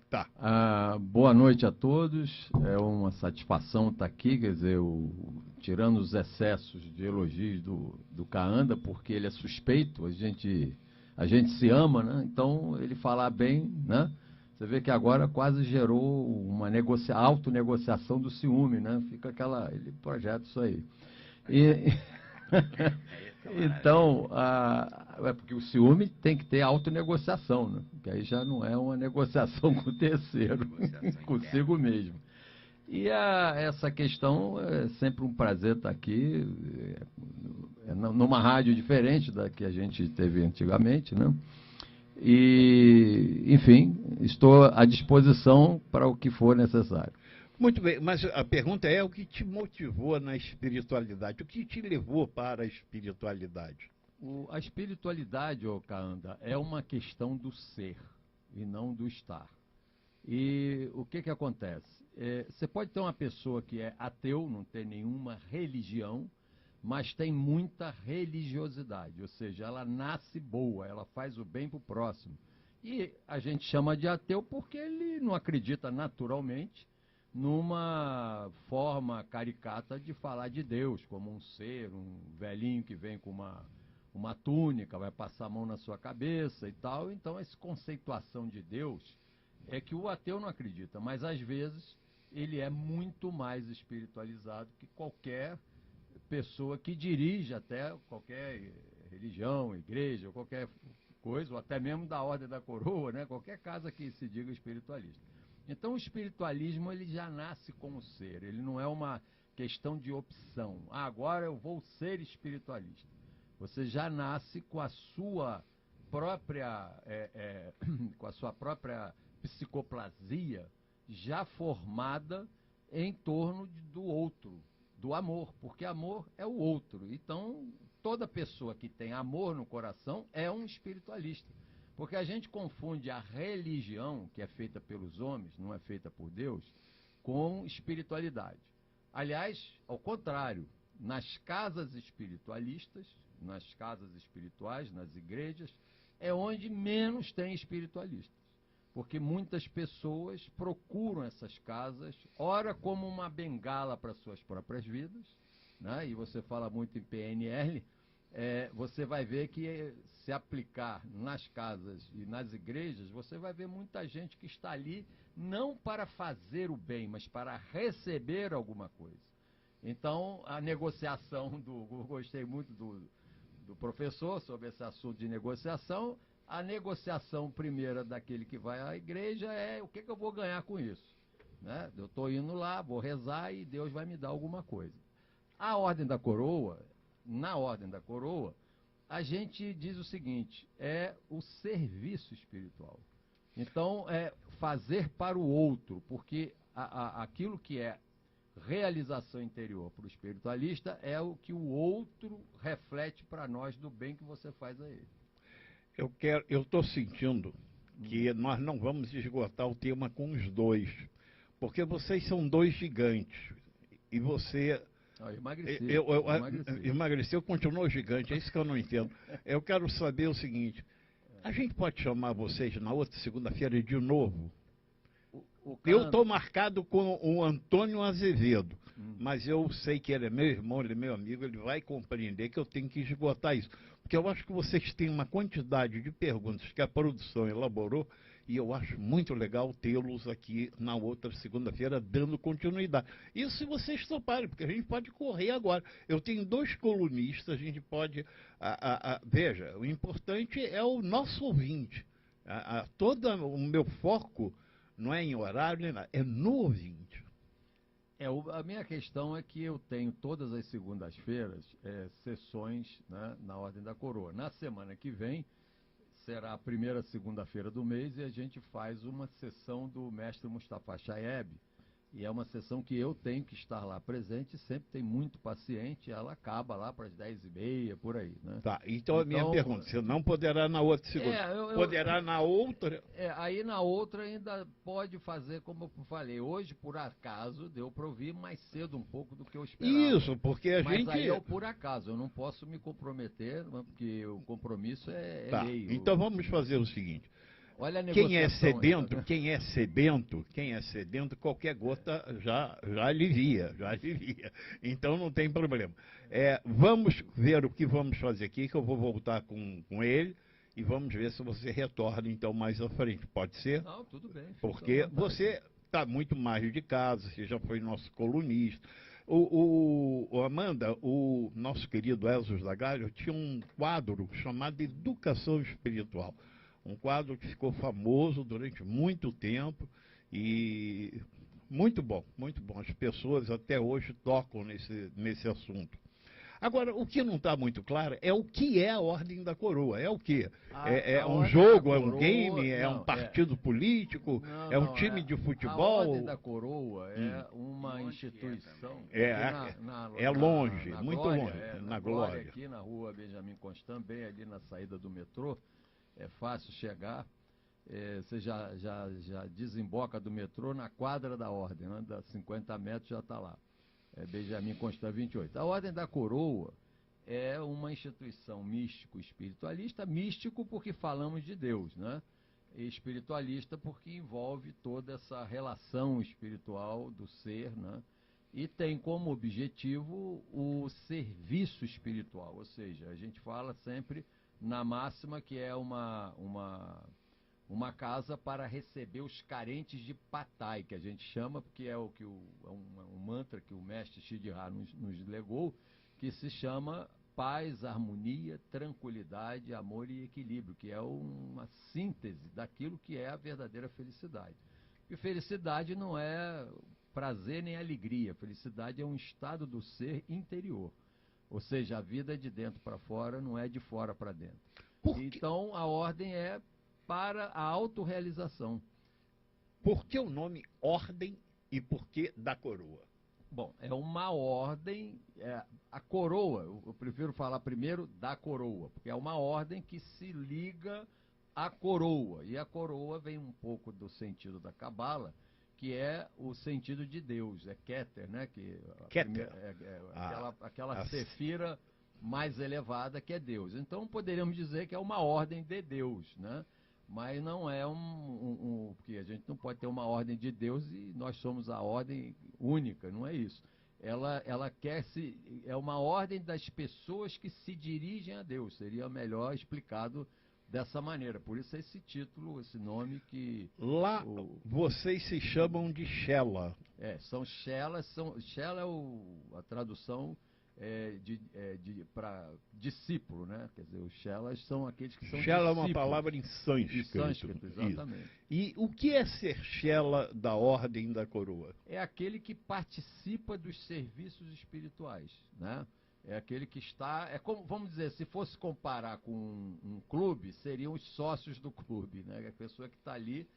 Tá. Boa noite a todos, é uma satisfação estar aqui, quer dizer, tirando os excessos de elogios do Kaanda, porque ele é suspeito, a gente se ama, né? Então ele falar bem, né? Você vê que agora quase gerou uma autonegociação do ciúme, né? Fica ele projeta isso aí. Então, é porque o ciúme tem que ter autonegociação, né? Porque aí já não é uma negociação com o terceiro, consigo mesmo. E essa questão é sempre um prazer estar aqui, numa rádio diferente da que a gente teve antigamente, né? E, enfim, estou à disposição para o que for necessário. Muito bem, mas a pergunta é o que te motivou na espiritualidade? O que te levou para a espiritualidade? A espiritualidade, Kaanda, é uma questão do ser e não do estar. E o que acontece? Você pode ter uma pessoa que é ateu, não tem nenhuma religião, mas tem muita religiosidade, ou seja, ela nasce boa, ela faz o bem para o próximo. E a gente chama de ateu porque ele não acredita naturalmente numa forma caricata de falar de Deus, como um ser, um velhinho que vem com uma túnica, vai passar a mão na sua cabeça e tal. Então, essa conceituação de Deus é que o ateu não acredita, mas às vezes ele é muito mais espiritualizado que qualquer pessoa que dirige até qualquer religião, igreja, qualquer coisa, ou até mesmo da Ordem da Coroa, né? Qualquer casa que se diga espiritualista. Então o espiritualismo ele já nasce com o ser, ele não é uma questão de opção. Agora eu vou ser espiritualista. Você já nasce com a sua própria, psicoplasia já formada em torno do outro, do amor, porque amor é o outro. Então toda pessoa que tem amor no coração é um espiritualista. Porque a gente confunde a religião, que é feita pelos homens, não é feita por Deus, com espiritualidade. Aliás, ao contrário, nas casas espiritualistas, nas casas espirituais, nas igrejas, é onde menos tem espiritualistas. Porque muitas pessoas procuram essas casas, ora como uma bengala para suas próprias vidas, né? E você fala muito em PNL, você vai ver que se aplicar nas casas e nas igrejas, você vai ver muita gente que está ali não para fazer o bem, mas para receber alguma coisa. Então, a negociação gostei muito do professor sobre esse assunto de negociação. A negociação primeira daquele que vai à igreja é o que eu vou ganhar com isso, né? Eu estou indo lá, vou rezar e Deus vai me dar alguma coisa. A Ordem da Coroa, na Ordem da Coroa, a gente diz o seguinte, é o serviço espiritual. Então, é fazer para o outro, porque aquilo que é realização interior para o espiritualista é o que o outro reflete para nós do bem que você faz a ele. Eu estou sentindo que nós não vamos esgotar o tema com os dois, porque vocês são dois gigantes, e você... Emagreceu, continuou gigante, é isso que eu não entendo. Eu quero saber o seguinte, a gente pode chamar vocês na outra segunda-feira de novo? Eu estou marcado com o Antônio Azevedo, mas eu sei que ele é meu irmão, ele é meu amigo, ele vai compreender que eu tenho que esgotar isso. Porque eu acho que vocês têm uma quantidade de perguntas que a produção elaborou, e eu acho muito legal tê-los aqui na outra segunda-feira dando continuidade. Isso se vocês toparem, porque a gente pode correr agora. Eu tenho dois colunistas, a gente pode... veja, o importante é o nosso ouvinte. Todo o meu foco não é em horário, é no ouvinte. A minha questão é que eu tenho todas as segundas-feiras sessões, né, na Ordem da Coroa. Na semana que vem será a primeira segunda-feira do mês e a gente faz uma sessão do mestre Mustafa Chayeb, E é uma sessão que eu tenho que estar lá presente, sempre tem muito paciente, ela acaba lá para as 10h30, por aí, né? Tá, então a minha pergunta, você não poderá na outra segunda, poderá na outra... Aí na outra ainda pode fazer, como eu falei, hoje por acaso deu para ouvir mais cedo um pouco do que eu esperava. Isso, porque a gente... Mas aí é o por acaso, eu não posso me comprometer, porque o compromisso é tá, lei. Então vamos fazer o seguinte... Olha a quem é sedento, qualquer gota já alivia. Então não tem problema. Vamos ver o que vamos fazer aqui, que eu vou voltar com ele e vamos ver se você retorna então mais à frente. Pode ser? Não, tudo bem. Porque você está muito mais de casa, você já foi nosso colunista. Amanda, o nosso querido Elzo Zagallo tinha um quadro chamado Educação Espiritual. Um quadro que ficou famoso durante muito tempo e muito bom. As pessoas até hoje tocam nesse assunto. Agora, o que não está muito claro é o que é a Ordem da Coroa. É o quê? É um jogo, é um game, é um partido político, é um time de futebol? A Ordem da Coroa é uma instituição... É longe, muito longe, na Glória. Aqui na rua Benjamin Constant, bem ali na saída do metrô. É fácil chegar, você já desemboca do metrô na quadra da Ordem, né? Dá 50 metros já está lá. Benjamin Constant 28. A Ordem da Coroa é uma instituição místico-espiritualista, místico porque falamos de Deus, né? E espiritualista porque envolve toda essa relação espiritual do ser, né? E tem como objetivo o serviço espiritual, ou seja, a gente fala sempre na máxima que é uma casa para receber os carentes de Patai, que a gente chama, porque é um mantra que o mestre Shidhar nos legou, que se chama paz, harmonia, tranquilidade, amor e equilíbrio, que é uma síntese daquilo que é a verdadeira felicidade. E felicidade não é prazer nem alegria, felicidade é um estado do ser interior. Ou seja, a vida é de dentro para fora, não é de fora para dentro. Então, a ordem é para a autorrealização. Por que o nome Ordem e por que da Coroa? Bom, é uma ordem, a coroa, eu prefiro falar primeiro da coroa, porque é uma ordem que se liga à coroa. E a coroa vem um pouco do sentido da Cabala, que é o sentido de Deus, é Keter, né? Keter. Aquela sefira mais elevada que é Deus. Então poderíamos dizer que é uma ordem de Deus, né? Mas não é porque a gente não pode ter uma ordem de Deus e nós somos a ordem única, não é isso. Ela é uma ordem das pessoas que se dirigem a Deus, seria melhor explicado dessa maneira. Por isso esse título, esse nome que... Lá vocês se chamam de Shela. São Shelas, Shela é a tradução para discípulo, né? Quer dizer, os Shelas são aqueles que são Shela discípulos. É uma palavra em sânscrito. Em sânscrito, exatamente. Isso. E o que é ser Shela da Ordem da Coroa? É aquele que participa dos serviços espirituais, né? É aquele que está... como, vamos dizer, se fosse comparar com um clube, seriam os sócios do clube, né? A pessoa que está ali.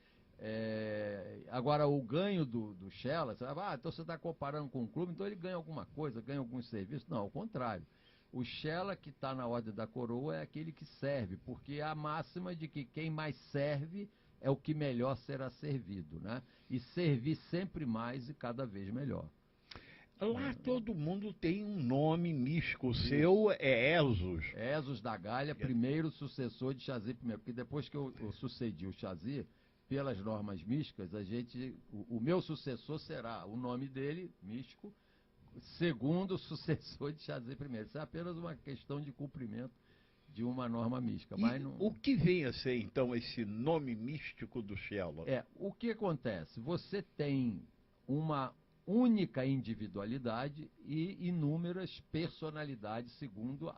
Agora, o ganho do Shela, você vai, então você está comparando com um clube, então ele ganha alguma coisa, ganha alguns serviços. Não, ao contrário. O Shela que está na Ordem da Coroa é aquele que serve, porque é a máxima de que quem mais serve é o que melhor será servido, né? E servir sempre mais e cada vez melhor. Lá todo mundo tem um nome místico. O seu é Esos. Esos da Galha, primeiro sucessor de Chazir primeiro. Porque depois que eu sucedi o Chazir, pelas normas místicas, o meu sucessor será o nome dele, místico, segundo sucessor de Chazir primeiro. Isso é apenas uma questão de cumprimento de uma norma mística. Mas não... O que vem a ser, então, esse nome místico do Shela? O que acontece? Você tem uma única individualidade e inúmeras personalidades, segundo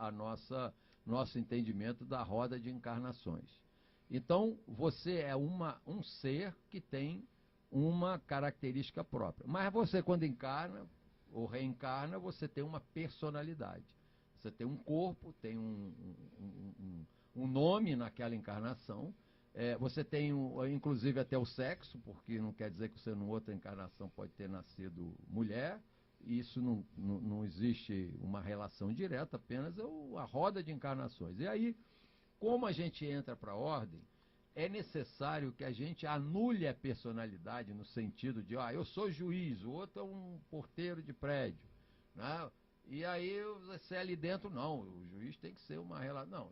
nosso entendimento da roda de encarnações. Então, você é um ser que tem uma característica própria. Mas você, quando encarna ou reencarna, você tem uma personalidade. Você tem um corpo, tem um nome naquela encarnação, Você tem, inclusive, até o sexo, porque não quer dizer que você, numa outra encarnação, pode ter nascido mulher. Isso não existe uma relação direta, apenas a roda de encarnações. E aí, como a gente entra para a ordem, é necessário que a gente anule a personalidade no sentido de, eu sou juiz, o outro é um porteiro de prédio, né? E aí você ali dentro, não, o juiz tem que ser uma relação. Não,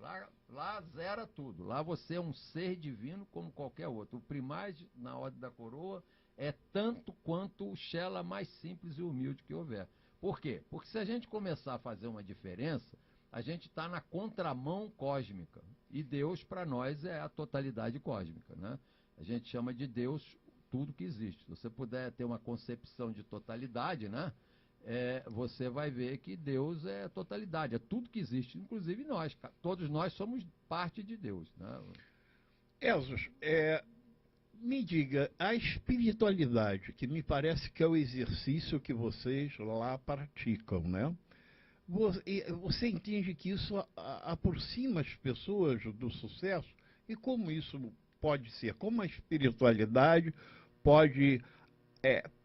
lá zera tudo. Lá você é um ser divino como qualquer outro. O primaz na ordem da coroa é tanto quanto o Shela mais simples e humilde que houver. Por quê? Porque se a gente começar a fazer uma diferença, a gente está na contramão cósmica. E Deus, para nós, é a totalidade cósmica, né? A gente chama de Deus tudo que existe. Se você puder ter uma concepção de totalidade, né? Você vai ver que Deus é a totalidade, é tudo que existe, inclusive nós. Todos nós somos parte de Deus, né? Elzos, me diga, a espiritualidade, que me parece que é o exercício que vocês lá praticam, né? Você entende que isso aproxima as pessoas do sucesso? E como isso pode ser? Como a espiritualidade pode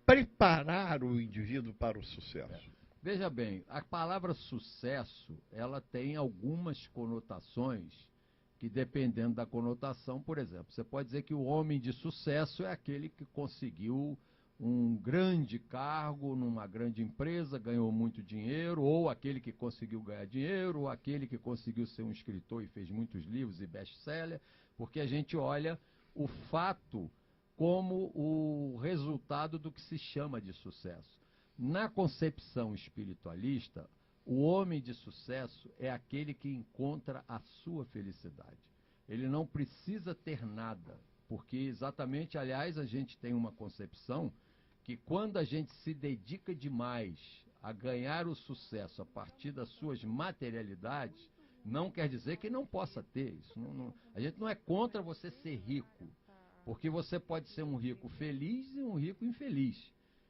preparar o indivíduo para o sucesso? Veja bem, a palavra sucesso, ela tem algumas conotações que, dependendo da conotação, por exemplo, você pode dizer que o homem de sucesso é aquele que conseguiu um grande cargo numa grande empresa, ganhou muito dinheiro, ou aquele que conseguiu ganhar dinheiro, ou aquele que conseguiu ser um escritor e fez muitos livros e best-seller, porque a gente olha o fato como o resultado do que se chama de sucesso. Na concepção espiritualista, o homem de sucesso é aquele que encontra a sua felicidade. Ele não precisa ter nada, porque exatamente, aliás, a gente tem uma concepção que quando a gente se dedica demais a ganhar o sucesso a partir das suas materialidades, não quer dizer que não possa ter isso. A gente não é contra você ser rico, porque você pode ser um rico feliz e um rico infeliz.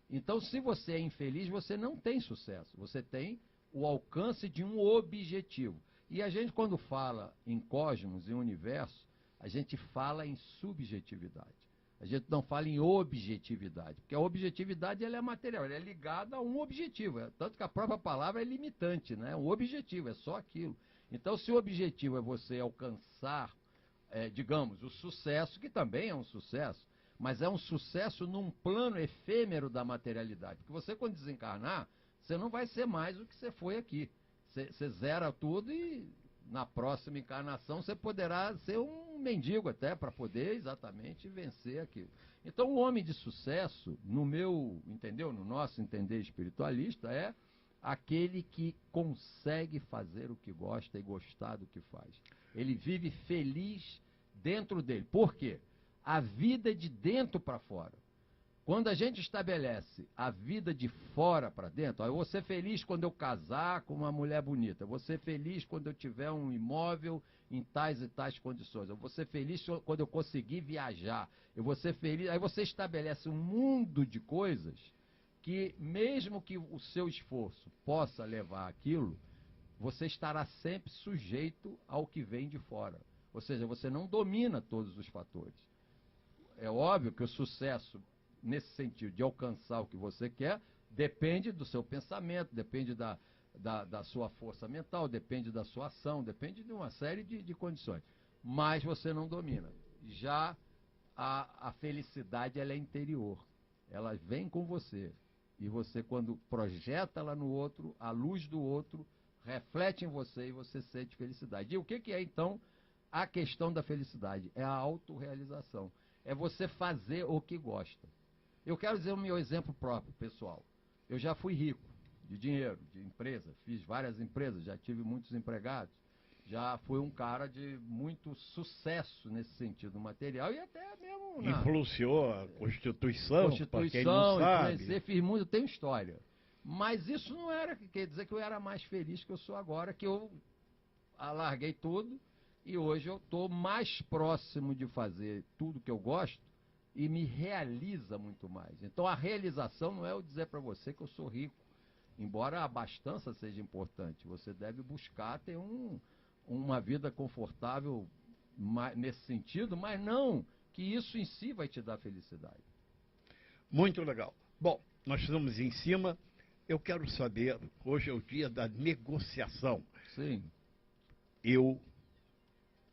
Então, se você é infeliz, você não tem sucesso. Você tem o alcance de um objetivo. E a gente, quando fala em cosmos, em universo, a gente fala em subjetividade. A gente não fala em objetividade, porque a objetividade ela é material, ela é ligada a um objetivo. Tanto que a própria palavra é limitante, né? Um objetivo, é só aquilo. Então, se o objetivo é você alcançar, digamos, o sucesso, que também é um sucesso, mas é um sucesso num plano efêmero da materialidade. Porque você, quando desencarnar, você não vai ser mais o que você foi aqui. Você zera tudo e na próxima encarnação você poderá ser um mendigo até para poder exatamente vencer aquilo. Então o homem de sucesso, no nosso entender espiritualista, é aquele que consegue fazer o que gosta e gostar do que faz. Ele vive feliz dentro dele. Por quê? A vida é de dentro para fora. Quando a gente estabelece a vida de fora para dentro, eu vou ser feliz quando eu casar com uma mulher bonita, eu vou ser feliz quando eu tiver um imóvel em tais e tais condições, eu vou ser feliz quando eu conseguir viajar, eu vou ser feliz. Aí você estabelece um mundo de coisas que, mesmo que o seu esforço possa levar aquilo, você estará sempre sujeito ao que vem de fora. Ou seja, você não domina todos os fatores. É óbvio que o sucesso, nesse sentido de alcançar o que você quer, depende do seu pensamento, depende da sua força mental, depende da sua ação, depende de uma série de condições. Mas você não domina. Já a felicidade, ela é interior. Ela vem com você. E você, quando projeta ela no outro, a luz do outro reflete em você e você sente felicidade. E o que é, então, a questão da felicidade? É a autorrealização. É você fazer o que gosta. Eu quero dizer o meu exemplo próprio, pessoal. Eu já fui rico de dinheiro, de empresa, fiz várias empresas, já tive muitos empregados, já fui um cara de muito sucesso nesse sentido material e até mesmo influenciou a Constituição, para quem não sabe. Fiz muito, tenho história. Mas isso não quer dizer que eu era mais feliz que eu sou agora, que eu alarguei tudo e hoje eu estou mais próximo de fazer tudo que eu gosto e me realiza muito mais. Então a realização não é eu dizer para você que eu sou rico. Embora a abastança seja importante, você deve buscar ter uma vida confortável nesse sentido, mas não que isso em si vai te dar felicidade. Muito legal. Bom, nós estamos em cima. Eu quero saber, hoje é o dia da negociação. Sim. Eu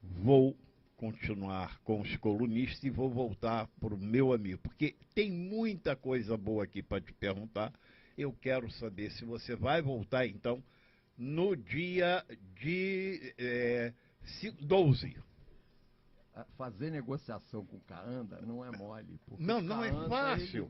vou continuar com os colunistas e vou voltar para o meu amigo, porque tem muita coisa boa aqui para te perguntar. Eu quero saber se você vai voltar, então, no dia de 12. Fazer negociação com o Kaanda não é mole. Não, não é fácil.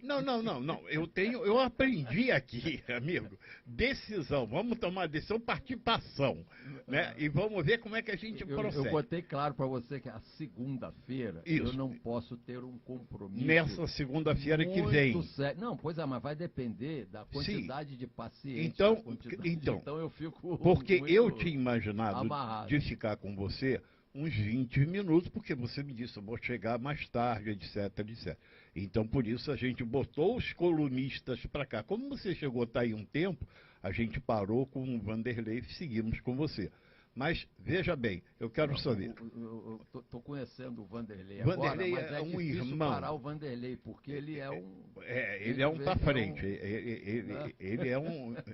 Não. Eu aprendi aqui, amigo. Decisão. Vamos tomar decisão, participação. Né? E vamos ver como é que a gente procede. Eu botei claro para você que a segunda-feira eu não posso ter um compromisso. Nessa segunda-feira que vem. Não, pois é, mas vai depender da quantidade de pacientes. Então eu fico. Porque eu tinha imaginado amarrado de ficar com você uns 20 minutos, porque você me disse, eu vou chegar mais tarde, etc. Então, por isso, a gente botou os colunistas para cá. Como você chegou a estar aí um tempo, a gente parou com o Vanderlei e seguimos com você. Mas, veja bem, eu quero saber. Eu estou conhecendo o Vanderlei agora, mas é um difícil irmão. Parar o Vanderlei, porque ele é um... ele é um para frente.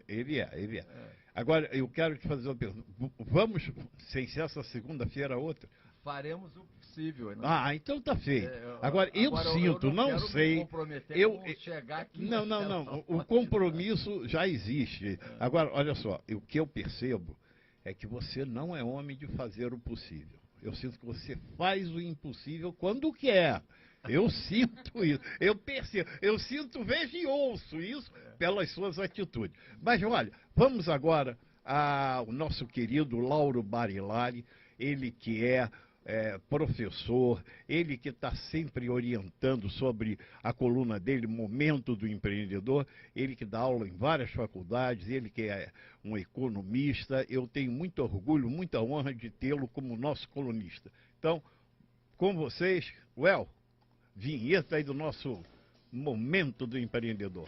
Ele é. Agora, eu quero te fazer uma pergunta. Vamos, sem ser essa segunda-feira, outra? Faremos o possível. Né? Então tá feito. Agora eu sinto, não sei. Chegar aqui não. O compromisso já existe. Agora, olha só, o que eu percebo é que você não é homem de fazer o possível. Eu sinto que você faz o impossível quando quer. Eu sinto isso, eu percebo, eu sinto, vejo e ouço isso pelas suas atitudes. Mas olha, vamos agora ao nosso querido Lauro Barilari, ele que é professor, ele que está sempre orientando sobre a coluna dele, Momento do Empreendedor, ele que dá aula em várias faculdades, ele que é um economista. Eu tenho muito orgulho, muita honra de tê-lo como nosso colunista. Então, com vocês, vinheta aí do nosso Momento do Empreendedor.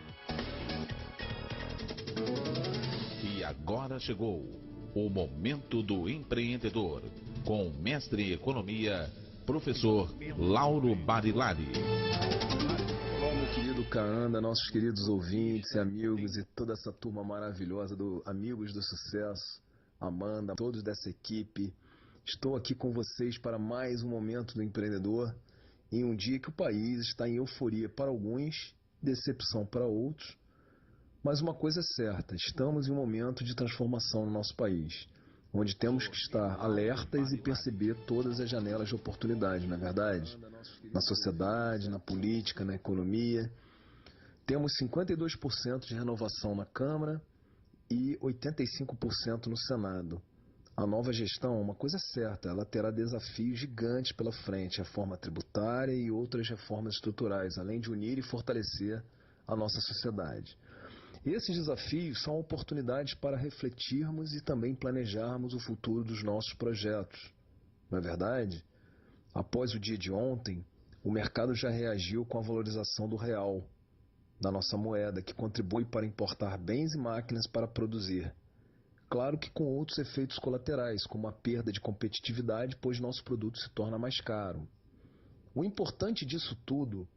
E agora chegou o Momento do Empreendedor, com o mestre em economia, professor Lauro Barilari. Olá, meu querido Kaanda, nossos queridos ouvintes e amigos e toda essa turma maravilhosa do Amigos do Sucesso, Amanda, todos dessa equipe. Estou aqui com vocês para mais um Momento do Empreendedor, em um dia que o país está em euforia para alguns, decepção para outros. Mas uma coisa é certa, estamos em um momento de transformação no nosso país, onde temos que estar alertas e perceber todas as janelas de oportunidade, não é verdade? Na sociedade, na política, na economia. Temos 52% de renovação na Câmara e 85% no Senado. A nova gestão, uma coisa é certa, ela terá desafios gigantes pela frente, reforma tributária e outras reformas estruturais, além de unir e fortalecer a nossa sociedade. Esses desafios são oportunidades para refletirmos e também planejarmos o futuro dos nossos projetos. Não é verdade? Após o dia de ontem, o mercado já reagiu com a valorização do real, da nossa moeda, que contribui para importar bens e máquinas para produzir. Claro que com outros efeitos colaterais, como a perda de competitividade, pois nosso produto se torna mais caro. O importante disso tudo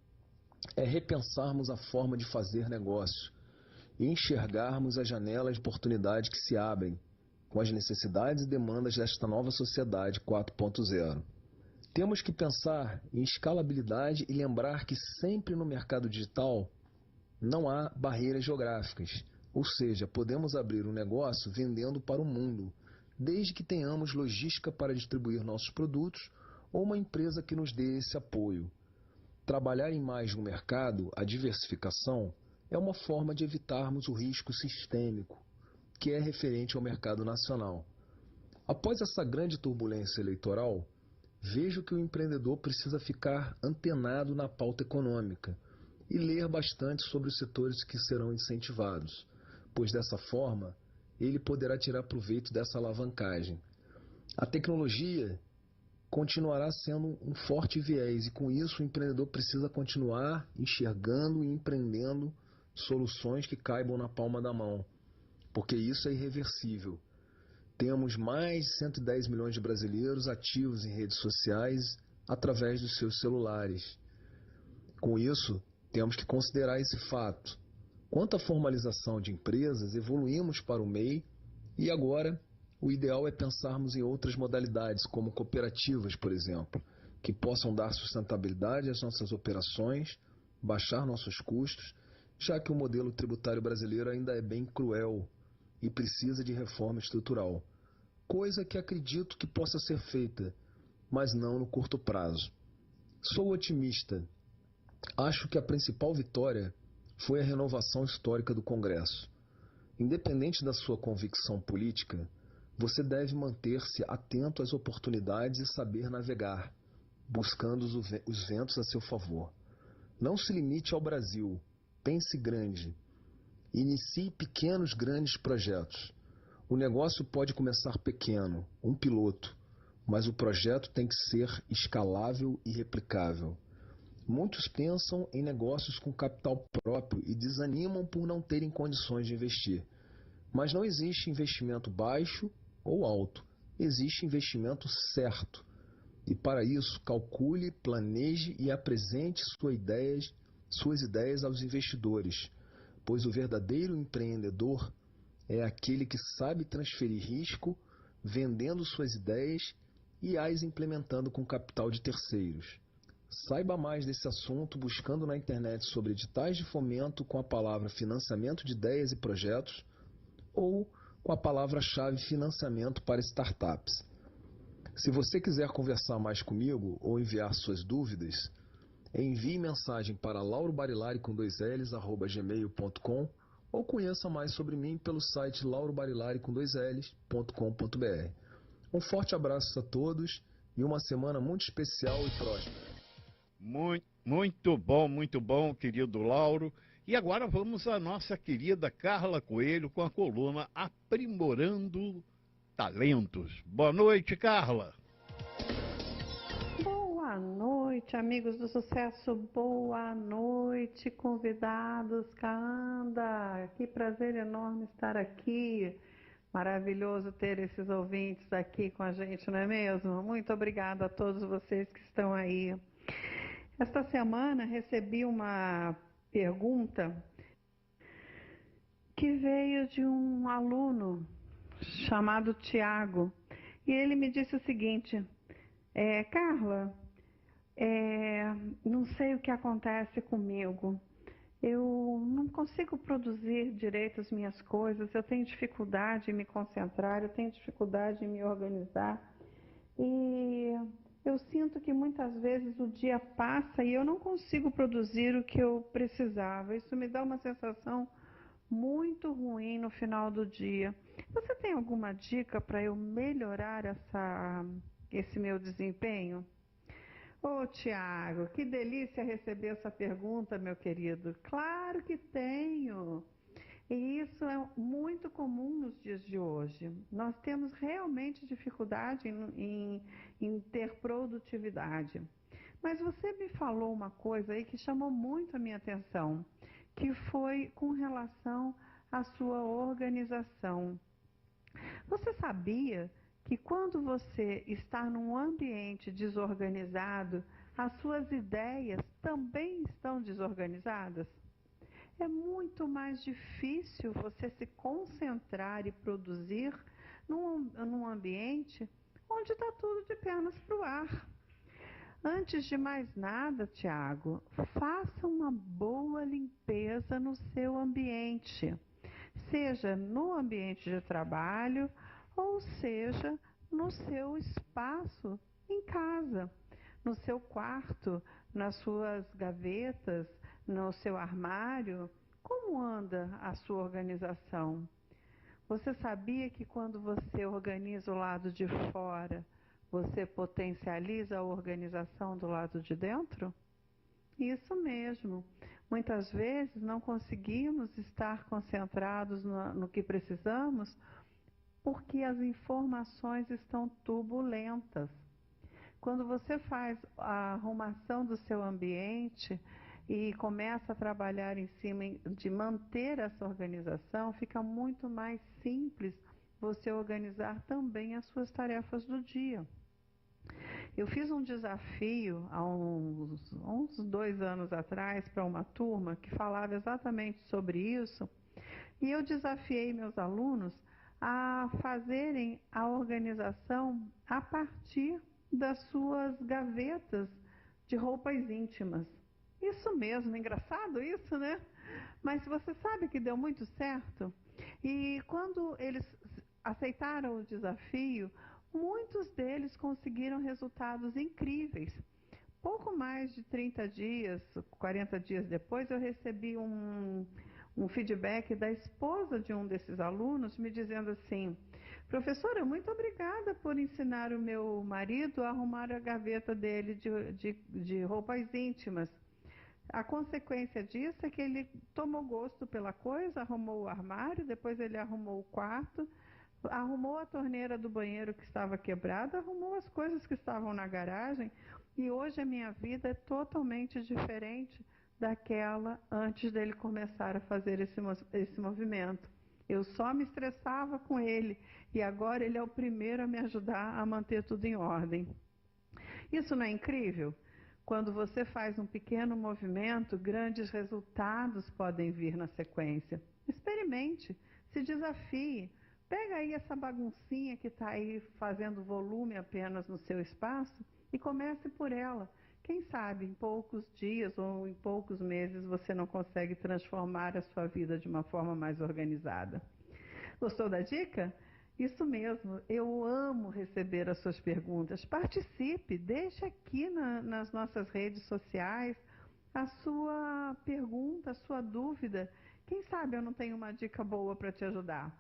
é repensarmos a forma de fazer negócio e enxergarmos as janelas de oportunidade que se abrem com as necessidades e demandas desta nova sociedade 4.0. Temos que pensar em escalabilidade e lembrar que sempre no mercado digital não há barreiras geográficas, ou seja, podemos abrir um negócio vendendo para o mundo, desde que tenhamos logística para distribuir nossos produtos ou uma empresa que nos dê esse apoio. Trabalhar em mais de um mercado, a diversificação, é uma forma de evitarmos o risco sistêmico, que é referente ao mercado nacional. Após essa grande turbulência eleitoral, vejo que o empreendedor precisa ficar antenado na pauta econômica e ler bastante sobre os setores que serão incentivados, pois dessa forma ele poderá tirar proveito dessa alavancagem. A tecnologia continuará sendo um forte viés e com isso o empreendedor precisa continuar enxergando e empreendendo soluções que caibam na palma da mão, porque isso é irreversível. Temos mais de 110 milhões de brasileiros ativos em redes sociais através dos seus celulares. Com isso, temos que considerar esse fato. Quanto à formalização de empresas, evoluímos para o MEI e agora o ideal é pensarmos em outras modalidades, como cooperativas, por exemplo, que possam dar sustentabilidade às nossas operações, baixar nossos custos, já que o modelo tributário brasileiro ainda é bem cruel e precisa de reforma estrutural, coisa que acredito que possa ser feita, mas não no curto prazo. Sou otimista. Acho que a principal vitória foi a renovação histórica do Congresso. Independente da sua convicção política, você deve manter-se atento às oportunidades e saber navegar, buscando os ventos a seu favor. Não se limite ao Brasil. Pense grande. Inicie pequenos, grandes projetos. O negócio pode começar pequeno, um piloto, mas o projeto tem que ser escalável e replicável. Muitos pensam em negócios com capital próprio e desanimam por não terem condições de investir. Mas não existe investimento baixo ou alto, existe investimento certo. E para isso, calcule, planeje e apresente suas ideias aos investidores, pois o verdadeiro empreendedor é aquele que sabe transferir risco, vendendo suas ideias e as implementando com capital de terceiros. Saiba mais desse assunto buscando na internet sobre editais de fomento com a palavra financiamento de ideias e projetos ou com a palavra-chave financiamento para startups. Se você quiser conversar mais comigo ou enviar suas dúvidas, envie mensagem para laurobarilari@gmail.com ou conheça mais sobre mim pelo site laurobarilari.com.br. Um forte abraço a todos e uma semana muito especial e próspera. Muito bom, querido Lauro. E agora vamos à nossa querida Carla Coelho com a coluna Aprimorando Talentos. Boa noite, Carla. Boa noite, amigos do sucesso. Boa noite, convidados. Kaanda, que prazer enorme estar aqui. Maravilhoso ter esses ouvintes aqui com a gente, não é mesmo? Muito obrigada a todos vocês que estão aí. Esta semana recebi uma pergunta que veio de um aluno chamado Tiago. E ele me disse o seguinte: Carla, não sei o que acontece comigo. Eu não consigo produzir direito as minhas coisas, eu tenho dificuldade em me concentrar, eu tenho dificuldade em me organizar. E eu sinto que muitas vezes o dia passa e eu não consigo produzir o que eu precisava. Isso me dá uma sensação muito ruim no final do dia. Você tem alguma dica para eu melhorar esse meu desempenho? Ô, Tiago, que delícia receber essa pergunta, meu querido. Claro que tenho. E isso é muito comum nos dias de hoje. Nós temos realmente dificuldade em ter produtividade. Mas você me falou uma coisa aí que chamou muito a minha atenção, que foi com relação à sua organização. Você sabia que quando você está num ambiente desorganizado, as suas ideias também estão desorganizadas? É muito mais difícil você se concentrar e produzir num ambiente onde está tudo de pernas para o ar. Antes de mais nada, Tiago, faça uma boa limpeza no seu ambiente, seja no ambiente de trabalho ou seja no seu espaço em casa, no seu quarto, nas suas gavetas, no seu armário. Como anda a sua organização? Você sabia que quando você organiza o lado de fora, você potencializa a organização do lado de dentro? Isso mesmo. Muitas vezes não conseguimos estar concentrados no que precisamos porque as informações estão turbulentas. Quando você faz a arrumação do seu ambiente e começa a trabalhar em cima de manter essa organização, fica muito mais simples você organizar também as suas tarefas do dia. Eu fiz um desafio há uns 2 anos atrás para uma turma que falava exatamente sobre isso, e eu desafiei meus alunos a fazerem a organização a partir das suas gavetas de roupas íntimas. Isso mesmo, engraçado isso, né? Mas você sabe que deu muito certo? E quando eles aceitaram o desafio, muitos deles conseguiram resultados incríveis. Pouco mais de 30 dias, 40 dias depois, eu recebi um feedback da esposa de um desses alunos me dizendo assim: professora, muito obrigada por ensinar o meu marido a arrumar a gaveta dele de roupas íntimas. A consequência disso é que ele tomou gosto pela coisa, arrumou o armário, depois ele arrumou o quarto, arrumou a torneira do banheiro que estava quebrada, arrumou as coisas que estavam na garagem, e hoje a minha vida é totalmente diferente daquela antes dele começar a fazer esse movimento. Eu só me estressava com ele, e agora ele é o primeiro a me ajudar a manter tudo em ordem. Isso não é incrível? Quando você faz um pequeno movimento, grandes resultados podem vir na sequência. Experimente, se desafie. Pega aí essa baguncinha que está aí fazendo volume apenas no seu espaço e comece por ela. Quem sabe em poucos dias ou em poucos meses você não consegue transformar a sua vida de uma forma mais organizada. Gostou da dica? Isso mesmo, eu amo receber as suas perguntas. Participe, deixe aqui nas nossas redes sociais a sua pergunta, a sua dúvida. Quem sabe eu não tenho uma dica boa para te ajudar.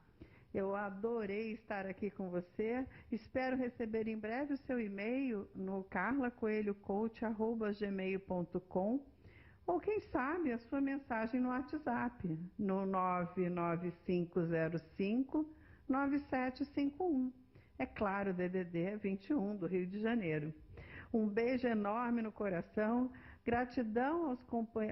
Eu adorei estar aqui com você. Espero receber em breve o seu e-mail no carlacoelhocoach@gmail.com, ou quem sabe a sua mensagem no WhatsApp, no 995059751. É claro, DDD 21 do Rio de Janeiro. Um beijo enorme no coração. Gratidão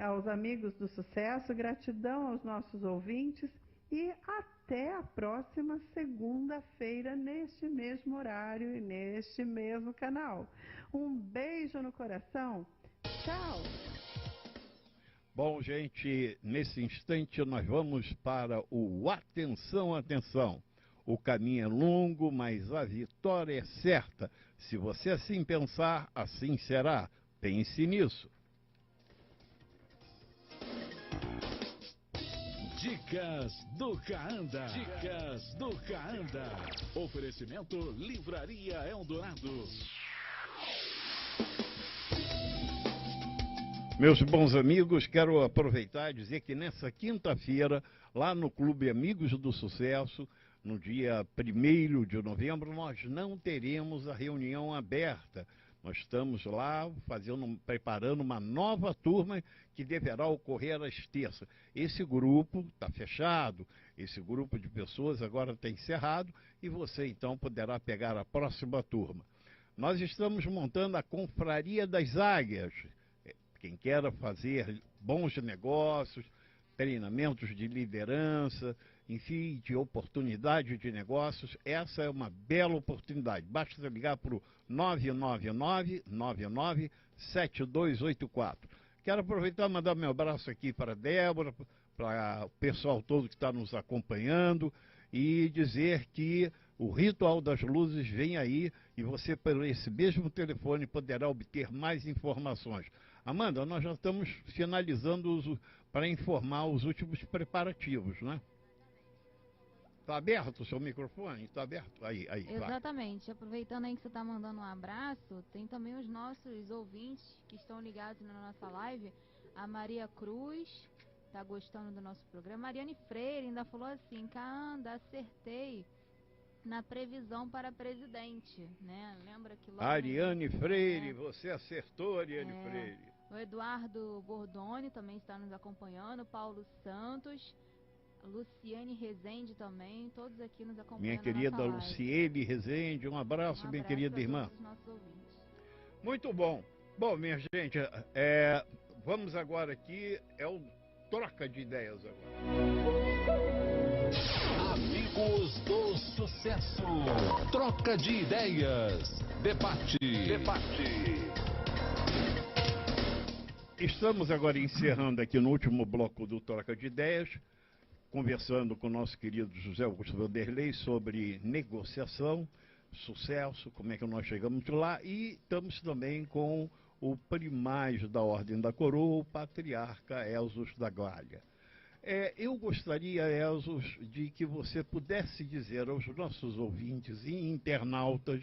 aos amigos do sucesso, gratidão aos nossos ouvintes e até a próxima segunda-feira, neste mesmo horário e neste mesmo canal. Um beijo no coração. Tchau! Bom, gente, nesse instante nós vamos para o Atenção, Atenção. O caminho é longo, mas a vitória é certa. Se você assim pensar, assim será. Pense nisso. Dicas do Caanda. Dicas do Caanda. Oferecimento Livraria Eldorado. Meus bons amigos, quero aproveitar e dizer que nessa quinta-feira, lá no Clube Amigos do Sucesso, no dia 1º de novembro, nós não teremos a reunião aberta. Nós estamos lá preparando uma nova turma que deverá ocorrer às terças. Esse grupo está fechado, esse grupo de pessoas agora está encerrado e você então poderá pegar a próxima turma. Nós estamos montando a Confraria das Águias. Quem quer fazer bons negócios, treinamentos de liderança, enfim, de oportunidade de negócios, essa é uma bela oportunidade. Basta ligar para o 999-997284. Quero aproveitar e mandar meu abraço aqui para a Débora, para o pessoal todo que está nos acompanhando e dizer que o Ritual das Luzes vem aí e você, por esse mesmo telefone, poderá obter mais informações. Amanda, nós já estamos finalizando para informar os últimos preparativos, né? Está aberto o seu microfone? Está aberto? Aí, exatamente. Vai. Aproveitando aí que você está mandando um abraço, tem também os nossos ouvintes que estão ligados na nossa live. A Maria Cruz está gostando do nosso programa. Mariane Freire ainda falou assim: Caanda, acertei na previsão para presidente, né? Lembra que logo Ariane Freire, você acertou, Ariane Freire. O Eduardo Bordoni também está nos acompanhando, Paulo Santos, Luciane Rezende também, todos aqui nos acompanhando. Minha querida Luciene Rezende, um abraço, minha querida irmã. Todos os nossos ouvintes. Muito bom. Bom, minha gente, vamos agora aqui, é o Troca de Ideias agora. Amigo Amigos do Sucesso. Troca de ideias. Debate. Estamos agora encerrando aqui no último bloco do Troca de Ideias, conversando com o nosso querido José Augusto Vanderlei sobre negociação, sucesso, como é que nós chegamos lá, e estamos também com o primaz da Ordem da Coroa, o patriarca Elzus da Glória. Eu gostaria, Elzus, de que você pudesse dizer aos nossos ouvintes e internautas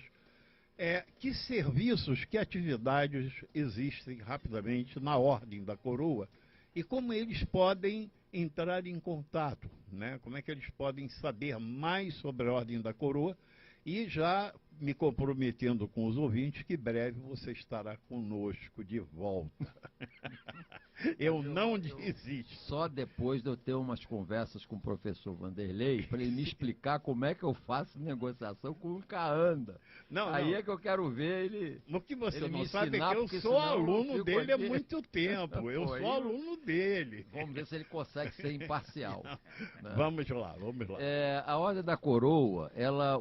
que serviços, que atividades existem rapidamente na Ordem da Coroa e como eles podem entrar em contato, né? Como é que eles podem saber mais sobre a Ordem da Coroa, e já me comprometendo com os ouvintes que breve você estará conosco de volta. Eu não desisto. Só depois de eu ter umas conversas com o professor Vanderlei, para ele me explicar como é que eu faço negociação com o Caanda. Aí é que eu quero ver ele. O que você ele não me sabe ensinar, é que eu porque sou senão aluno fico dele aqui. há muito tempo. Eu sou aluno dele. Vamos ver se ele consegue ser imparcial. Né? Vamos lá. A Ordem da Coroa,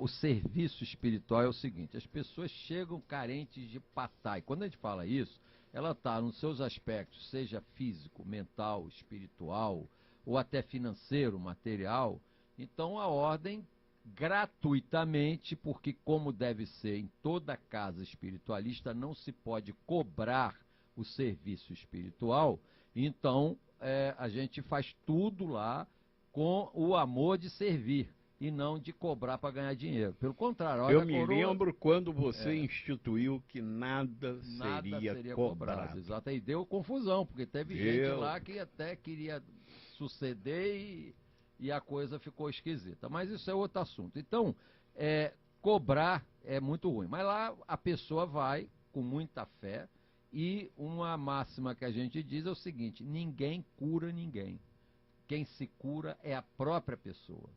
o serviço espiritual é o seguinte: as pessoas chegam carentes de patai. Quando a gente fala isso, ela está nos seus aspectos, seja físico, mental, espiritual, ou até financeiro, material. Então a ordem, gratuitamente, porque como deve ser em toda casa espiritualista, não se pode cobrar o serviço espiritual, então a gente faz tudo lá com o amor de servir e não de cobrar para ganhar dinheiro. Pelo contrário, eu me lembro quando você instituiu que nada seria cobrado. Exato, aí deu confusão, porque teve gente lá que até queria suceder e a coisa ficou esquisita. Mas isso é outro assunto. Então, cobrar é muito ruim. Mas lá a pessoa vai com muita fé, e uma máxima que a gente diz é o seguinte: ninguém cura ninguém. Quem se cura é a própria pessoa.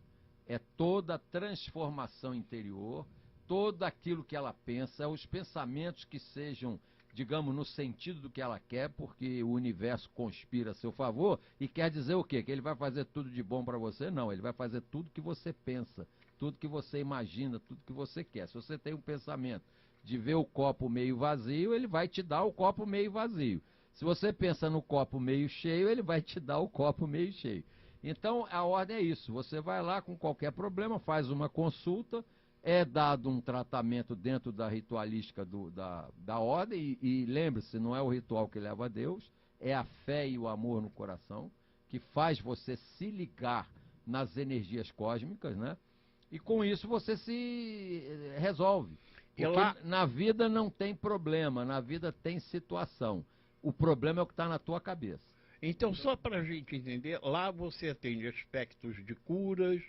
É toda a transformação interior, todo aquilo que ela pensa, os pensamentos que sejam, digamos, no sentido do que ela quer, porque o universo conspira a seu favor, e quer dizer o quê? Que ele vai fazer tudo de bom para você? Não, ele vai fazer tudo que você pensa, tudo que você imagina, tudo que você quer. Se você tem um pensamento de ver o copo meio vazio, ele vai te dar o copo meio vazio. Se você pensa no copo meio cheio, ele vai te dar o copo meio cheio. Então, a ordem é isso: você vai lá com qualquer problema, faz uma consulta, é dado um tratamento dentro da ritualística da ordem, e lembre-se, não é o ritual que leva a Deus, é a fé e o amor no coração, que faz você se ligar nas energias cósmicas, né? E com isso você se resolve. Porque na vida não tem problema, na vida tem situação. O problema é o que está na tua cabeça. Então, só para a gente entender, lá você atende aspectos de curas,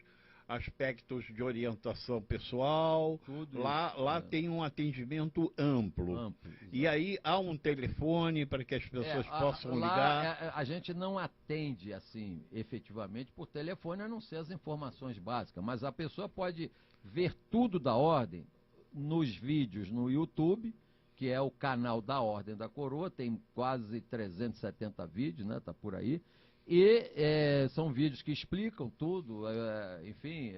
aspectos de orientação pessoal, lá tem um atendimento amplo. E aí há um telefone para que as pessoas possam ligar. A gente não atende assim efetivamente por telefone, a não ser as informações básicas, mas a pessoa pode ver tudo da ordem nos vídeos no YouTube, que é o canal da Ordem da Coroa, tem quase 370 vídeos, né? Tá por aí. E são vídeos que explicam tudo, enfim,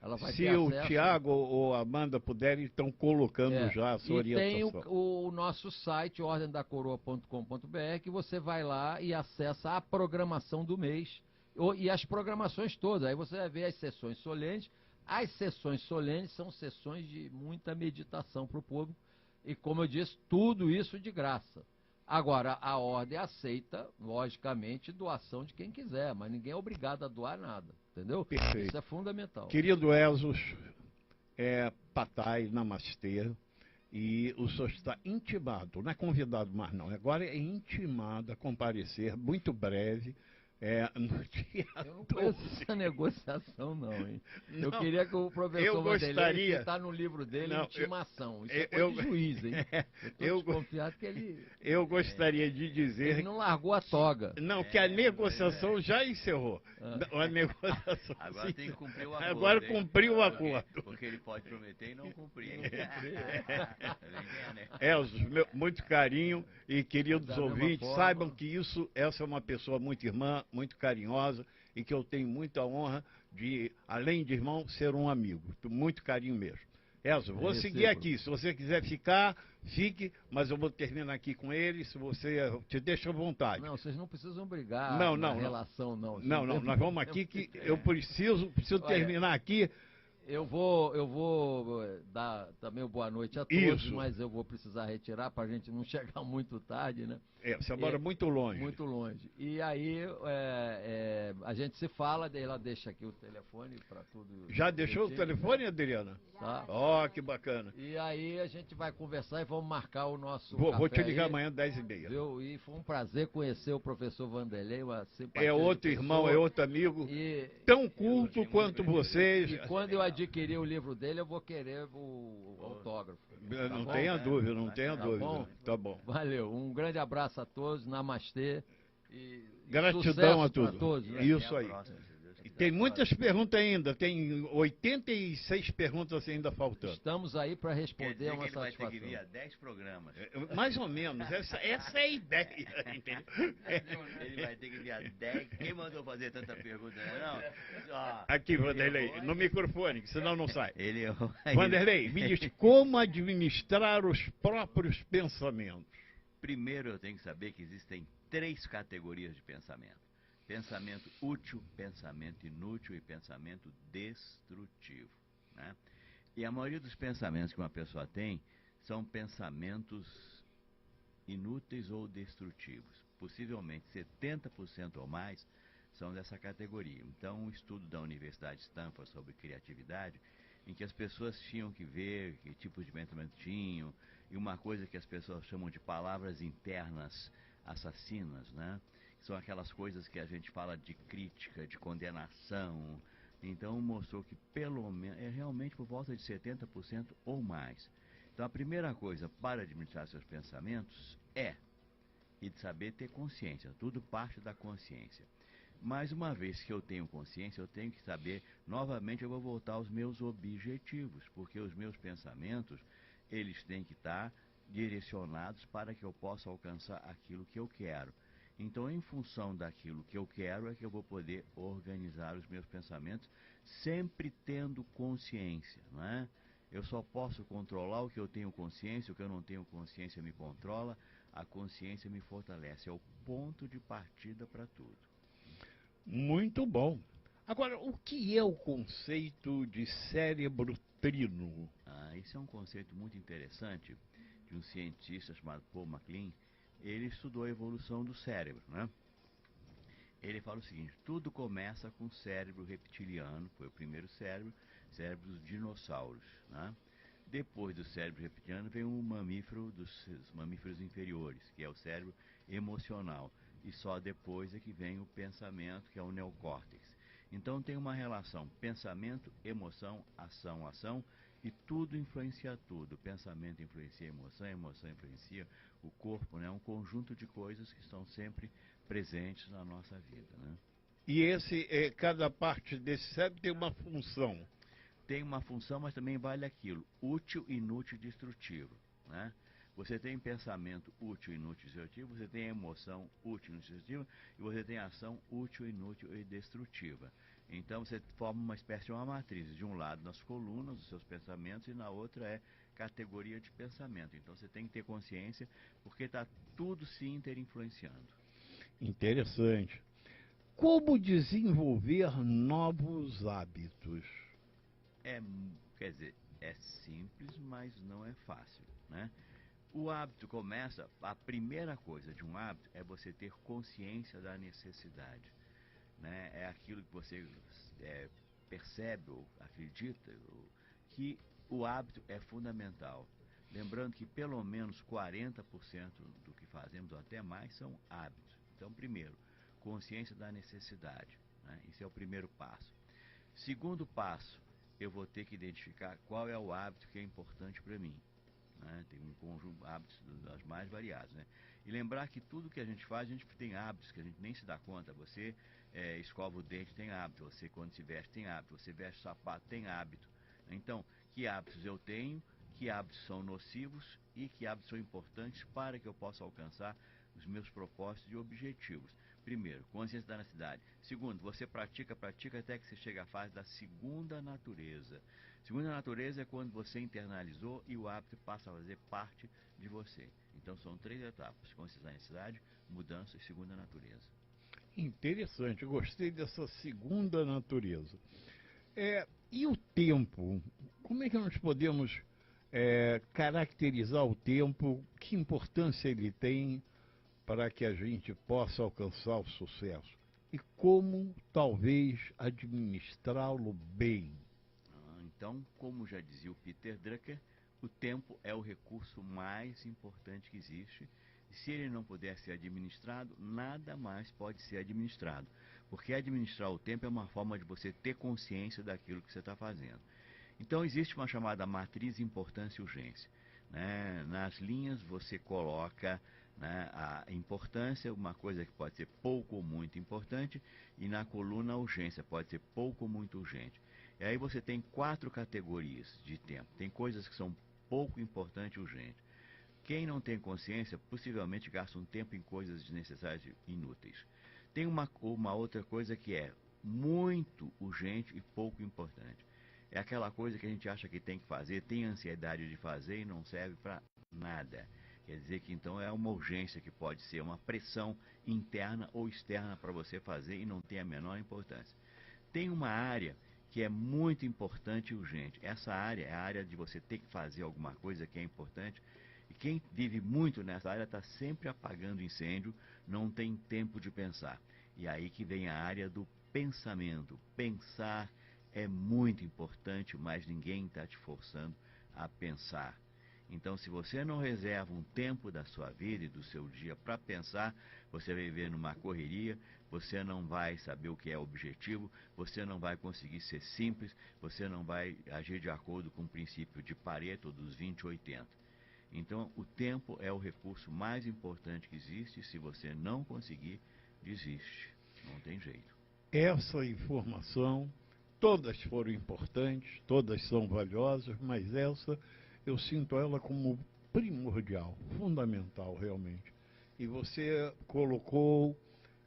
ela vai ter acesso. Se o Tiago ou a Amanda puderem, estão colocando já a sua orientação. E tem o nosso site, ordemdacoroa.com.br, que você vai lá e acessa a programação do mês, e as programações todas. Aí você vai ver as sessões solenes. As sessões solenes são sessões de muita meditação para o povo. E, como eu disse, tudo isso de graça. Agora, a ordem aceita, logicamente, doação de quem quiser, mas ninguém é obrigado a doar nada, entendeu? Perfeito. Isso é fundamental. Querido Elzus, Patai, Namastê, e o senhor está intimado, não é convidado mais não, agora é intimado a comparecer, muito breve, no dia Eu não conheço essa negociação, não, hein? Eu queria que o professor eu gostaria, que está no livro dele, intimação. Isso é coisa de juiz, hein? Eu estou desconfiado que ele... Eu gostaria de dizer... Ele não largou a toga. Não, que a negociação já encerrou. A negociação... Agora tem que cumprir o acordo. Agora cumpriu o acordo. Porque ele pode prometer e não cumprir. Elzus, muito carinho, e queridos ouvintes, saibam que essa é uma pessoa muito irmã, muito carinhosa, e que eu tenho muita honra de, além de irmão, ser um amigo. Muito carinho mesmo. Elzo, vou seguir recíproco. aqui. Se você quiser ficar, fique, mas eu vou terminar aqui com ele. Se você te deixa à vontade. Não, vocês não precisam brigar Não, na não, relação, não. Não, não, nós vamos aqui que eu preciso Olha, terminar aqui. Eu vou dar também o boa noite a todos, Isso. mas eu vou precisar retirar para a gente não chegar muito tarde, né? Você mora muito longe. Muito longe. E aí a gente se fala, daí ela deixa aqui o telefone para tudo. Já deixou o telefone, Adriana? Tá. Ó, que bacana. E aí a gente vai conversar e vamos marcar o nosso Vou te café ligar aí, amanhã, 10h30. viu? E foi um prazer conhecer o professor Vanderlei, uma simpatia É outro de irmão, pessoa. é outro amigo, E tão culto quanto vocês. E quando eu adquirir o livro dele, eu vou querer o autógrafo. Tá Não bom? tenha dúvida, não tenha Tá dúvida. bom? Tá bom. Valeu, um grande abraço a todos, namastê. E Gratidão a sucesso pra tudo. todos, né? Isso aí. E tem muitas perguntas ainda, tem 86 perguntas ainda faltando. Estamos aí para responder uma Ele vai ter que satisfação. vir a 10 programas. Mais ou menos, essa é a ideia, entendeu? Ele vai ter que vir a 10. Quem mandou fazer tanta pergunta? Não. Aqui, Vanderlei, no microfone, que senão não sai. Ele Vanderlei, me diz como administrar os próprios pensamentos. Primeiro eu tenho que saber que existem 3 categorias de pensamento. Pensamento útil, pensamento inútil e pensamento destrutivo, né? E a maioria dos pensamentos que uma pessoa tem são pensamentos inúteis ou destrutivos. Possivelmente 70% ou mais são dessa categoria. Então, um estudo da Universidade de Stanford sobre criatividade, em que as pessoas tinham que ver que tipos de pensamento tinham, e uma coisa que as pessoas chamam de palavras internas assassinas, né? São aquelas coisas que a gente fala de crítica, de condenação. Então mostrou que pelo menos, realmente por volta de 70% ou mais. Então a primeira coisa para administrar seus pensamentos e de saber ter consciência. Tudo parte da consciência. Mas uma vez que eu tenho consciência, eu tenho que saber, novamente eu vou voltar aos meus objetivos, porque os meus pensamentos, eles têm que estar direcionados para que eu possa alcançar aquilo que eu quero. Então, em função daquilo que eu quero, é que eu vou poder organizar os meus pensamentos, sempre tendo consciência, não é? Eu só posso controlar o que eu tenho consciência, o que eu não tenho consciência me controla, a consciência me fortalece. É o ponto de partida para tudo. Muito bom. Agora, o que é o conceito de cérebro trino? Esse é um conceito muito interessante de um cientista chamado Paul MacLean. Ele estudou a evolução do cérebro, né? Ele fala o seguinte: tudo começa com o cérebro reptiliano, foi o primeiro cérebro dos dinossauros, né? Depois do cérebro reptiliano vem um mamífero dos mamíferos inferiores, que é o cérebro emocional, e só depois é que vem o pensamento, que é o neocórtex. Então tem uma relação pensamento, emoção, ação, e tudo influencia tudo. O pensamento influencia a emoção influencia o corpo, né? Um conjunto de coisas que estão sempre presentes na nossa vida, né? E cada parte desse cérebro tem uma função. Tem uma função, mas também vale aquilo: útil, inútil e destrutivo, né? Você tem pensamento útil, inútil e destrutivo, você tem emoção útil, inútil e destrutiva, e você tem ação útil, inútil e destrutiva. Então você forma uma espécie de uma matriz. De um lado nas colunas, os seus pensamentos, e na outra é categoria de pensamento. Então você tem que ter consciência, porque está tudo se interinfluenciando. Interessante. Como desenvolver novos hábitos? Quer dizer, é simples, mas não é fácil, né? O hábito começa, a primeira coisa de um hábito é você ter consciência da necessidade, né? É aquilo que você percebe ou acredita que o hábito é fundamental. Lembrando que pelo menos 40% do que fazemos, ou até mais, são hábitos. Então, primeiro, consciência da necessidade, né? Esse é o primeiro passo. Segundo passo, eu vou ter que identificar qual é o hábito que é importante para mim, né? Tem um conjunto de hábitos das mais variados, né? E lembrar que tudo que a gente faz, a gente tem hábitos que a gente nem se dá conta. Você escova o dente, tem hábito. Você, quando se veste, tem hábito. Você veste sapato, tem hábito. Então, que hábitos eu tenho, que hábitos são nocivos e que hábitos são importantes para que eu possa alcançar os meus propósitos e objetivos. Primeiro, consciência da necessidade. Segundo, você pratica até que você chega à fase da segunda natureza. Segunda natureza é quando você internalizou e o hábito passa a fazer parte de você. Então são 3 etapas: consciência da necessidade, mudança e segunda natureza. Interessante, eu gostei dessa segunda natureza. E o tempo? Como é que nós podemos caracterizar o tempo? Que importância ele tem para que a gente possa alcançar o sucesso? E como, talvez, administrá-lo bem? Então, como já dizia o Peter Drucker, o tempo é o recurso mais importante que existe. E se ele não puder ser administrado, nada mais pode ser administrado. Porque administrar o tempo é uma forma de você ter consciência daquilo que você está fazendo. Então, existe uma chamada matriz importância e urgência. Né? Nas linhas você coloca, né, a importância, uma coisa que pode ser pouco ou muito importante, e na coluna a urgência pode ser pouco ou muito urgente. E aí você tem 4 categorias de tempo. Tem coisas que são pouco importante e urgente. Quem não tem consciência possivelmente gasta um tempo em coisas desnecessárias e inúteis. Tem uma outra coisa que é muito urgente e pouco importante. É aquela coisa que a gente acha que tem que fazer, tem ansiedade de fazer e não serve para nada. Quer dizer que então é uma urgência que pode ser uma pressão interna ou externa para você fazer e não tem a menor importância. Tem uma área que é muito importante e urgente. Essa área é a área de você ter que fazer alguma coisa que é importante. E quem vive muito nessa área está sempre apagando incêndio, não tem tempo de pensar. E aí que vem a área do pensamento. Pensar é muito importante, mas ninguém está te forçando a pensar. Então, se você não reserva um tempo da sua vida e do seu dia para pensar, você vai viver numa correria, você não vai saber o que é objetivo, você não vai conseguir ser simples, você não vai agir de acordo com o princípio de Pareto dos 20-80. Então, o tempo é o recurso mais importante que existe. Se você não conseguir, desiste. Não tem jeito. Essa informação, todas foram importantes, todas são valiosas, mas essa eu sinto ela como primordial, fundamental realmente. E você colocou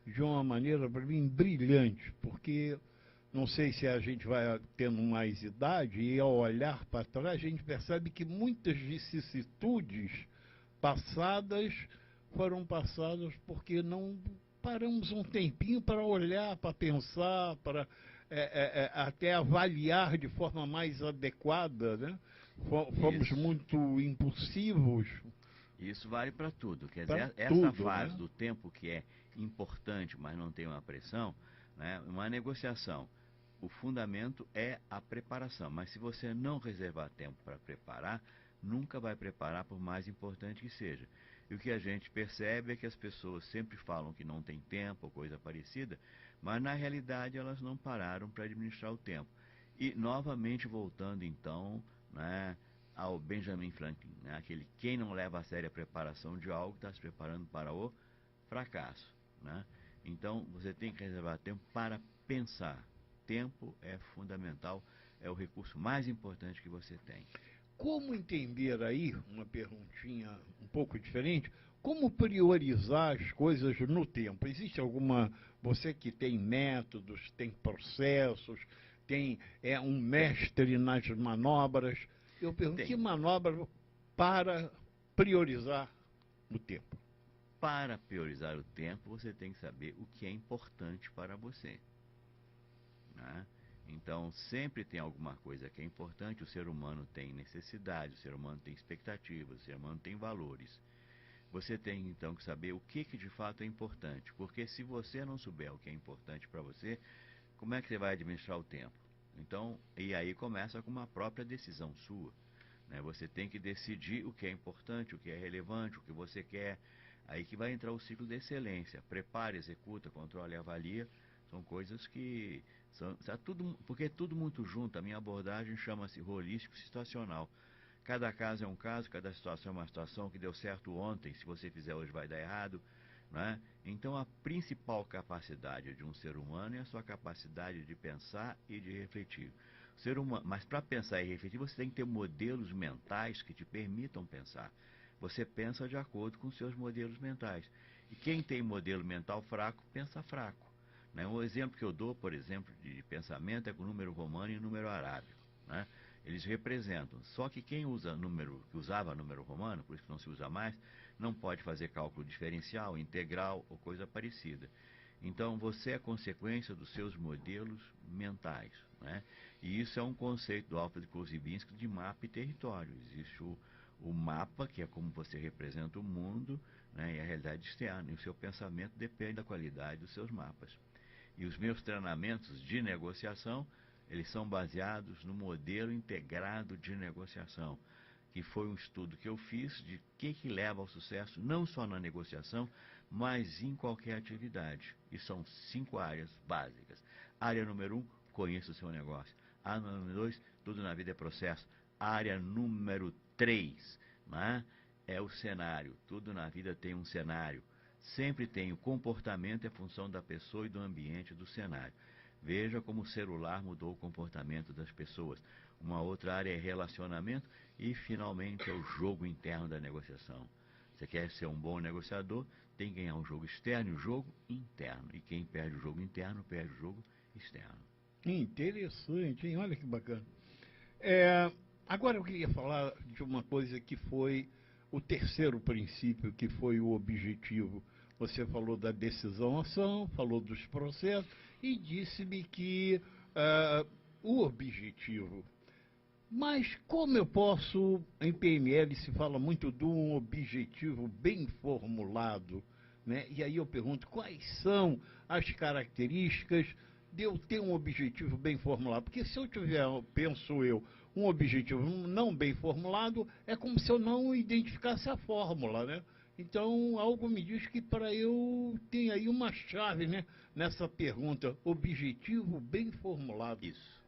de uma maneira, para mim, brilhante, porque não sei se a gente vai tendo mais idade e ao olhar para trás a gente percebe que muitas vicissitudes passadas foram passadas porque não paramos um tempinho para olhar, para pensar, para até avaliar de forma mais adequada, né? Fomos muito impulsivos. Isso vale para tudo. Quer dizer, essa tudo, fase né? do tempo que é importante, mas não tem uma pressão, né? Uma negociação. O fundamento é a preparação. Mas se você não reservar tempo para preparar, nunca vai preparar por mais importante que seja. E o que a gente percebe é que as pessoas sempre falam que não tem tempo ou coisa parecida, mas na realidade elas não pararam para administrar o tempo. E novamente voltando então, né, ao Benjamin Franklin, né, aquele quem não leva a sério a preparação de algo está se preparando para o fracasso. Né? Então você tem que reservar tempo para pensar. Tempo é fundamental, é o recurso mais importante que você tem. Como entender aí, uma perguntinha um pouco diferente, como priorizar as coisas no tempo? Existe alguma, você que tem métodos, tem processos, tem um mestre nas manobras, eu pergunto, que manobra para priorizar o tempo? Para priorizar o tempo, você tem que saber o que é importante para você. Né? Então, sempre tem alguma coisa que é importante. O ser humano tem necessidade, o ser humano tem expectativas, o ser humano tem valores. Você tem, então, que saber o que de fato é importante. Porque se você não souber o que é importante para você, como é que você vai administrar o tempo? Então, e aí começa com uma própria decisão sua. Né? Você tem que decidir o que é importante, o que é relevante, o que você quer. Aí que vai entrar o ciclo de excelência. Prepare, executa, controle e avalia. São coisas que tudo, porque é tudo muito junto. A minha abordagem chama-se holístico situacional. Cada caso é um caso, cada situação é uma situação. Que deu certo ontem, se você fizer hoje vai dar errado. Né? Então a principal capacidade de um ser humano é a sua capacidade de pensar e de refletir. Ser humano, mas para pensar e refletir você tem que ter modelos mentais que te permitam pensar. Você pensa de acordo com seus modelos mentais. E quem tem modelo mental fraco, pensa fraco. Né? Um exemplo que eu dou, por exemplo, de pensamento é com o número romano e o número arábico. Né? Eles representam. Só que quem usava número romano, por isso que não se usa mais, não pode fazer cálculo diferencial, integral ou coisa parecida. Então, você é consequência dos seus modelos mentais. Né? E isso é um conceito do Alfred Korzybinski de mapa e território. Existe o mapa, que é como você representa o mundo, né, e a realidade externa. E o seu pensamento depende da qualidade dos seus mapas. E os meus treinamentos de negociação, eles são baseados no modelo integrado de negociação, que foi um estudo que eu fiz de que leva ao sucesso, não só na negociação, mas em qualquer atividade. E são 5 áreas básicas. Área número 1, conheça o seu negócio. Área número 2, tudo na vida é processo. Área número 3, né, é o cenário. Tudo na vida tem um cenário. Sempre tem o comportamento é função da pessoa e do ambiente do cenário. Veja como o celular mudou o comportamento das pessoas. Uma outra área é relacionamento e, finalmente, é o jogo interno da negociação. Você quer ser um bom negociador, tem que ganhar o jogo externo e o jogo interno. E quem perde o jogo interno, perde o jogo externo. Interessante, hein? Olha que bacana. Agora eu queria falar de uma coisa que foi o terceiro princípio, que foi o objetivo. Você falou da decisão-ação, falou dos processos e disse-me que o objetivo. Mas como eu posso, em PNL se fala muito de um objetivo bem formulado, né? E aí eu pergunto, quais são as características de eu ter um objetivo bem formulado? Porque se eu tiver, penso eu, um objetivo não bem formulado, é como se eu não identificasse a fórmula, né? Então, algo me diz que para eu tem aí uma chave, né, nessa pergunta, objetivo bem formulado. Isso.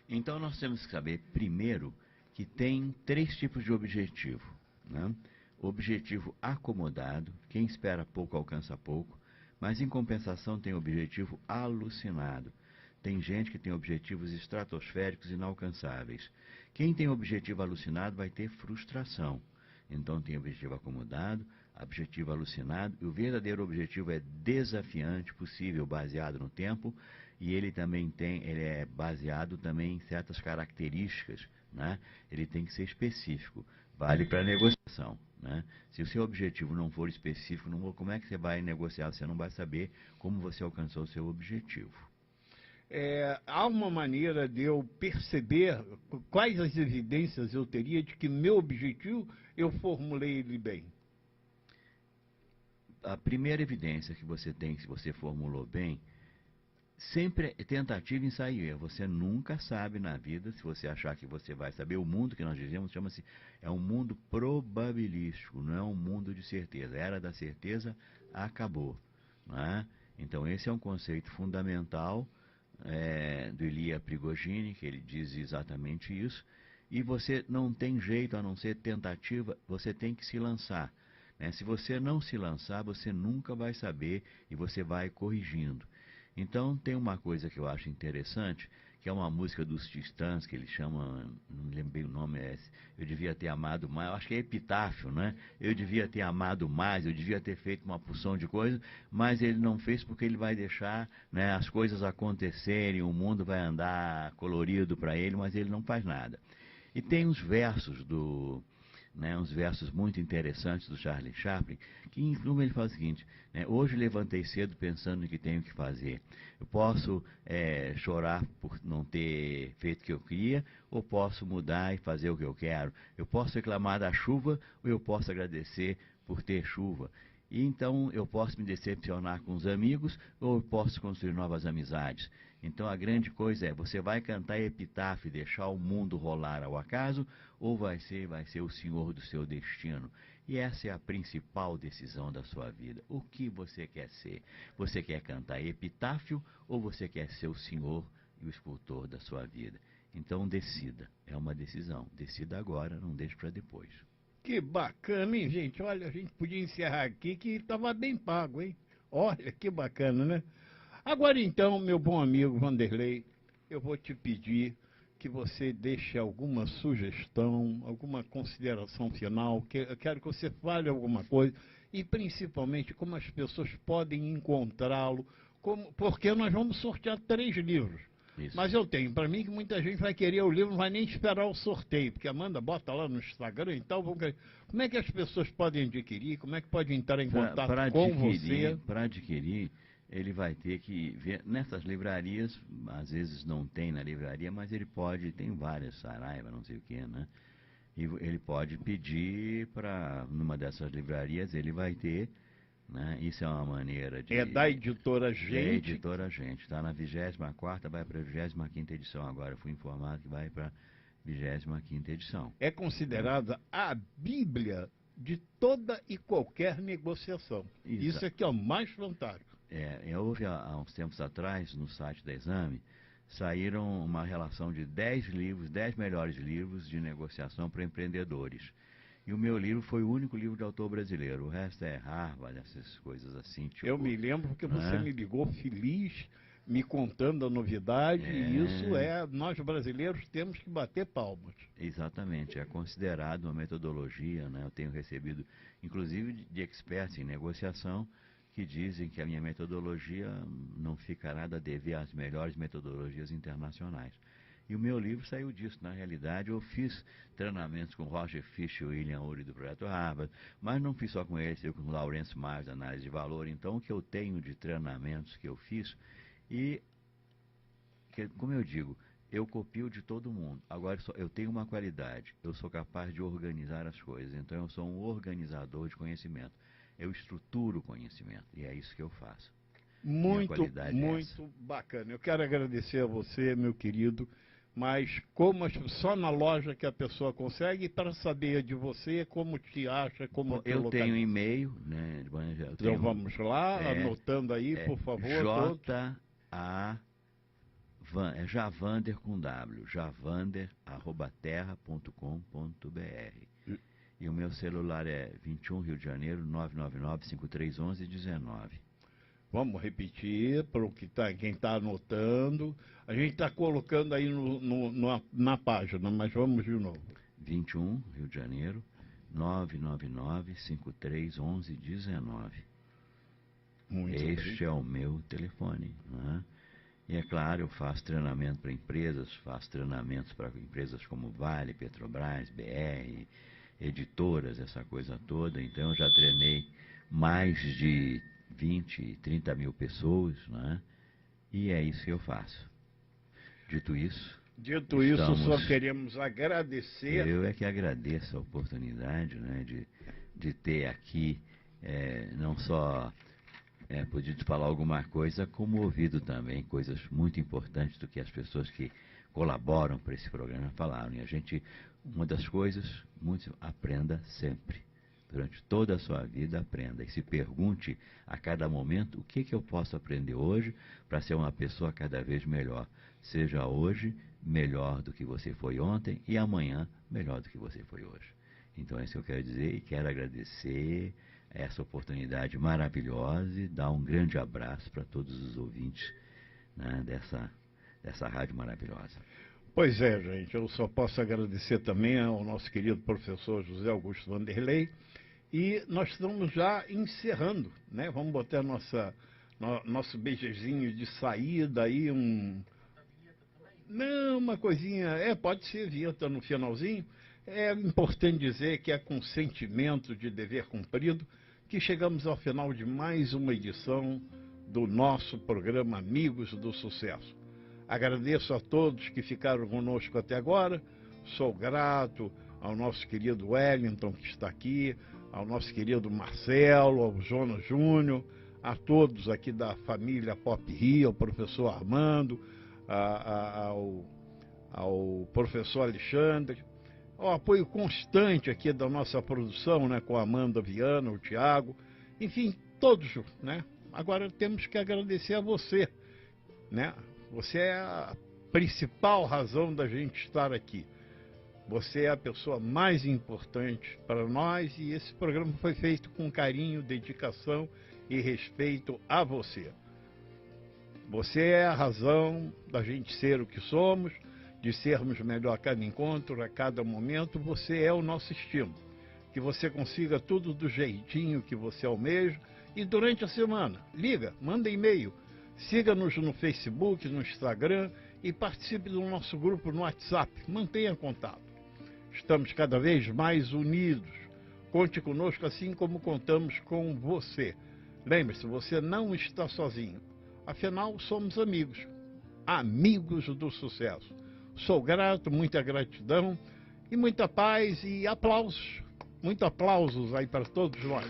Então, nós temos que saber, primeiro, que tem 3 tipos de objetivo. Né? Objetivo acomodado, quem espera pouco alcança pouco, mas em compensação tem objetivo alucinado. Tem gente que tem objetivos estratosféricos inalcançáveis. Quem tem objetivo alucinado vai ter frustração. Então tem objetivo acomodado, objetivo alucinado, e o verdadeiro objetivo é desafiante, possível, baseado no tempo, e ele é baseado também em certas características, né? Ele tem que ser específico, vale para negociação, né? Se o seu objetivo não for específico, como é que você vai negociar? Você não vai saber como você alcançou o seu objetivo. Há uma maneira de eu perceber quais as evidências eu teria de que meu objetivo, eu formulei ele bem? A primeira evidência que você tem, se você formulou bem, sempre é tentativa, ensaio e erro. Você nunca sabe na vida, se você achar que você vai saber. O mundo que nós vivemos chama-se, é um mundo probabilístico, não é um mundo de certeza. A era da certeza acabou. Né? Então esse é um conceito fundamental do Ilya Prigogine, que ele diz exatamente isso, e você não tem jeito a não ser tentativa, você tem que se lançar. Né? Se você não se lançar, você nunca vai saber e você vai corrigindo. Então tem uma coisa que eu acho interessante, que é uma música dos Titãs, que ele chama, não me lembro bem o nome, Eu Devia Ter Amado Mais, eu acho que é Epitáfio, né? Eu devia ter amado mais, eu devia ter feito uma porção de coisas, mas ele não fez porque ele vai deixar, né, as coisas acontecerem, o mundo vai andar colorido para ele, mas ele não faz nada. E tem uns versos uns versos muito interessantes do Charlie Chaplin, que em suma ele fala o seguinte, hoje levantei cedo pensando no que tenho que fazer. Eu posso chorar por não ter feito o que eu queria, ou posso mudar e fazer o que eu quero. Eu posso reclamar da chuva, ou eu posso agradecer por ter chuva. E então eu posso me decepcionar com os amigos, ou eu posso construir novas amizades. Então a grande coisa é, você vai cantar epitáfio e deixar o mundo rolar ao acaso, ou vai ser o senhor do seu destino. E essa é a principal decisão da sua vida. O que você quer ser? Você quer cantar epitáfio, ou você quer ser o senhor e o escultor da sua vida? Então decida, é uma decisão. Decida agora, não deixe para depois. Que bacana, hein, gente? Olha, a gente podia encerrar aqui que estava bem pago, hein? Olha, que bacana, né? Agora então, meu bom amigo Vanderlei, eu vou te pedir que você deixe alguma sugestão, alguma consideração final, eu quero que você fale alguma coisa, e principalmente como as pessoas podem encontrá-lo, porque nós vamos sortear 3 livros. Isso. Mas eu tenho para mim que muita gente vai querer o livro, não vai nem esperar o sorteio, porque a Amanda bota lá no Instagram e tal. Como é que as pessoas podem adquirir? Como é que pode entrar em contato com você? Para adquirir, ele vai ter que ver nessas livrarias, às vezes não tem na livraria, mas ele pode, tem várias, Saraiva, não sei o que, né? E ele pode pedir para, numa dessas livrarias, ele vai ter, né? Isso é uma maneira de... É da Editora Gente. É Editora Gente, está na 24ª, vai para a 25ª edição agora. Eu fui informado que vai para a 25ª edição. É considerada a Bíblia de toda e qualquer negociação. Isso é que é o mais fantástico. Houve há uns tempos atrás, no site da Exame, saíram uma relação de 10 livros, 10 melhores livros de negociação para empreendedores. E o meu livro foi o único livro de autor brasileiro. O resto é Harvard, essas coisas assim. Tipo, eu me lembro porque você me ligou feliz, me contando a novidade, e isso nós brasileiros temos que bater palmas. Exatamente, é considerado uma metodologia, né? Eu tenho recebido, inclusive, de experts em negociação, que dizem que a minha metodologia não fica nada a dever às melhores metodologias internacionais. E o meu livro saiu disso. Na realidade, eu fiz treinamentos com Roger Fish e William Ury do Projeto Harvard, mas não fiz só com eles, eu com o Lawrence Myers, análise de valor. Então, o que eu tenho de treinamentos que eu fiz, e, como eu digo, eu copio de todo mundo. Agora, eu tenho uma qualidade, eu sou capaz de organizar as coisas. Então, eu sou um organizador de conhecimento. Eu estruturo o conhecimento, e é isso que eu faço. Muito bacana. Eu quero agradecer a você, meu querido, mas só na loja que a pessoa consegue, e para saber de você, como te acha, como te localiza. Eu tenho e-mail, né? Então vamos lá, anotando aí, por favor. Javander com W, javander@terra.com.br. E o meu celular é 21 Rio de Janeiro, 999-5311-19. Vamos repetir para quem está anotando. A gente está colocando aí na página, mas vamos de novo. 21 Rio de Janeiro, 999-5311-19. Este é o meu telefone, né? E é claro, eu faço treinamento para empresas, faço treinamentos para empresas como Vale, Petrobras, BR, editoras, essa coisa toda. Então eu já treinei mais de 20, 30 mil pessoas, né? E é isso que eu faço. Dito isso, só queremos agradecer. Eu é que agradeço a oportunidade, né, de ter aqui, não só podido falar alguma coisa, como ouvido também coisas muito importantes do que as pessoas que colaboram para esse programa falaram. E uma das coisas, aprenda sempre. Durante toda a sua vida, aprenda. E se pergunte a cada momento o que eu posso aprender hoje para ser uma pessoa cada vez melhor. Seja hoje melhor do que você foi ontem e amanhã melhor do que você foi hoje. Então é isso que eu quero dizer e quero agradecer essa oportunidade maravilhosa e dar um grande abraço para todos os ouvintes, né, dessa rádio maravilhosa. Pois é, gente, eu só posso agradecer também ao nosso querido professor José Augusto Vanderlei. E nós estamos já encerrando, né? Vamos botar nosso beijezinho de saída aí, uma coisinha, pode ser vinheta no finalzinho. É importante dizer que é com sentimento de dever cumprido que chegamos ao final de mais uma edição do nosso programa Amigos do Sucesso. Agradeço a todos que ficaram conosco até agora, sou grato ao nosso querido Wellington que está aqui, ao nosso querido Marcelo, ao Jonas Júnior, a todos aqui da família Pop Rio, ao professor Armando, ao professor Alexandre, ao apoio constante aqui da nossa produção, né, com a Amanda Viana, o Tiago, enfim, todos, né? Agora temos que agradecer a você, né? Você é a principal razão da gente estar aqui. Você é a pessoa mais importante para nós e esse programa foi feito com carinho, dedicação e respeito a você. Você é a razão da gente ser o que somos de sermos melhor a cada encontro, a cada momento. Você é o nosso estímulo. Que você consiga tudo do jeitinho que você almeja. E durante a semana, liga, manda e-mail, siga-nos no Facebook, no Instagram e participe do nosso grupo no WhatsApp. Mantenha contato. Estamos cada vez mais unidos. Conte conosco assim como contamos com você. Lembre-se, você não está sozinho. Afinal, somos amigos. Amigos do sucesso. Sou grato, muita gratidão e muita paz e aplausos. Muitos aplausos aí para todos nós.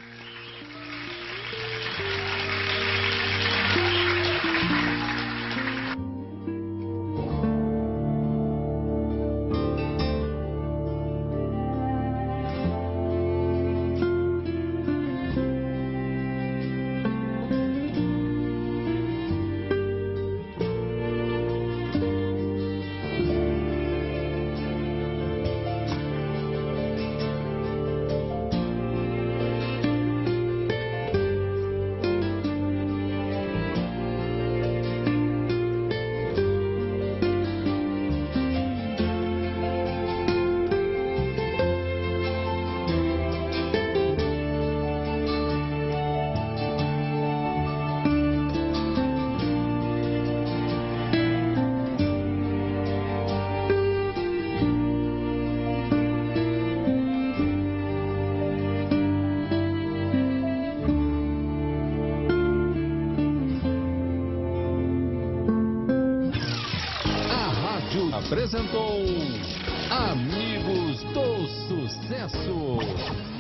Apresentou Amigos do Sucesso.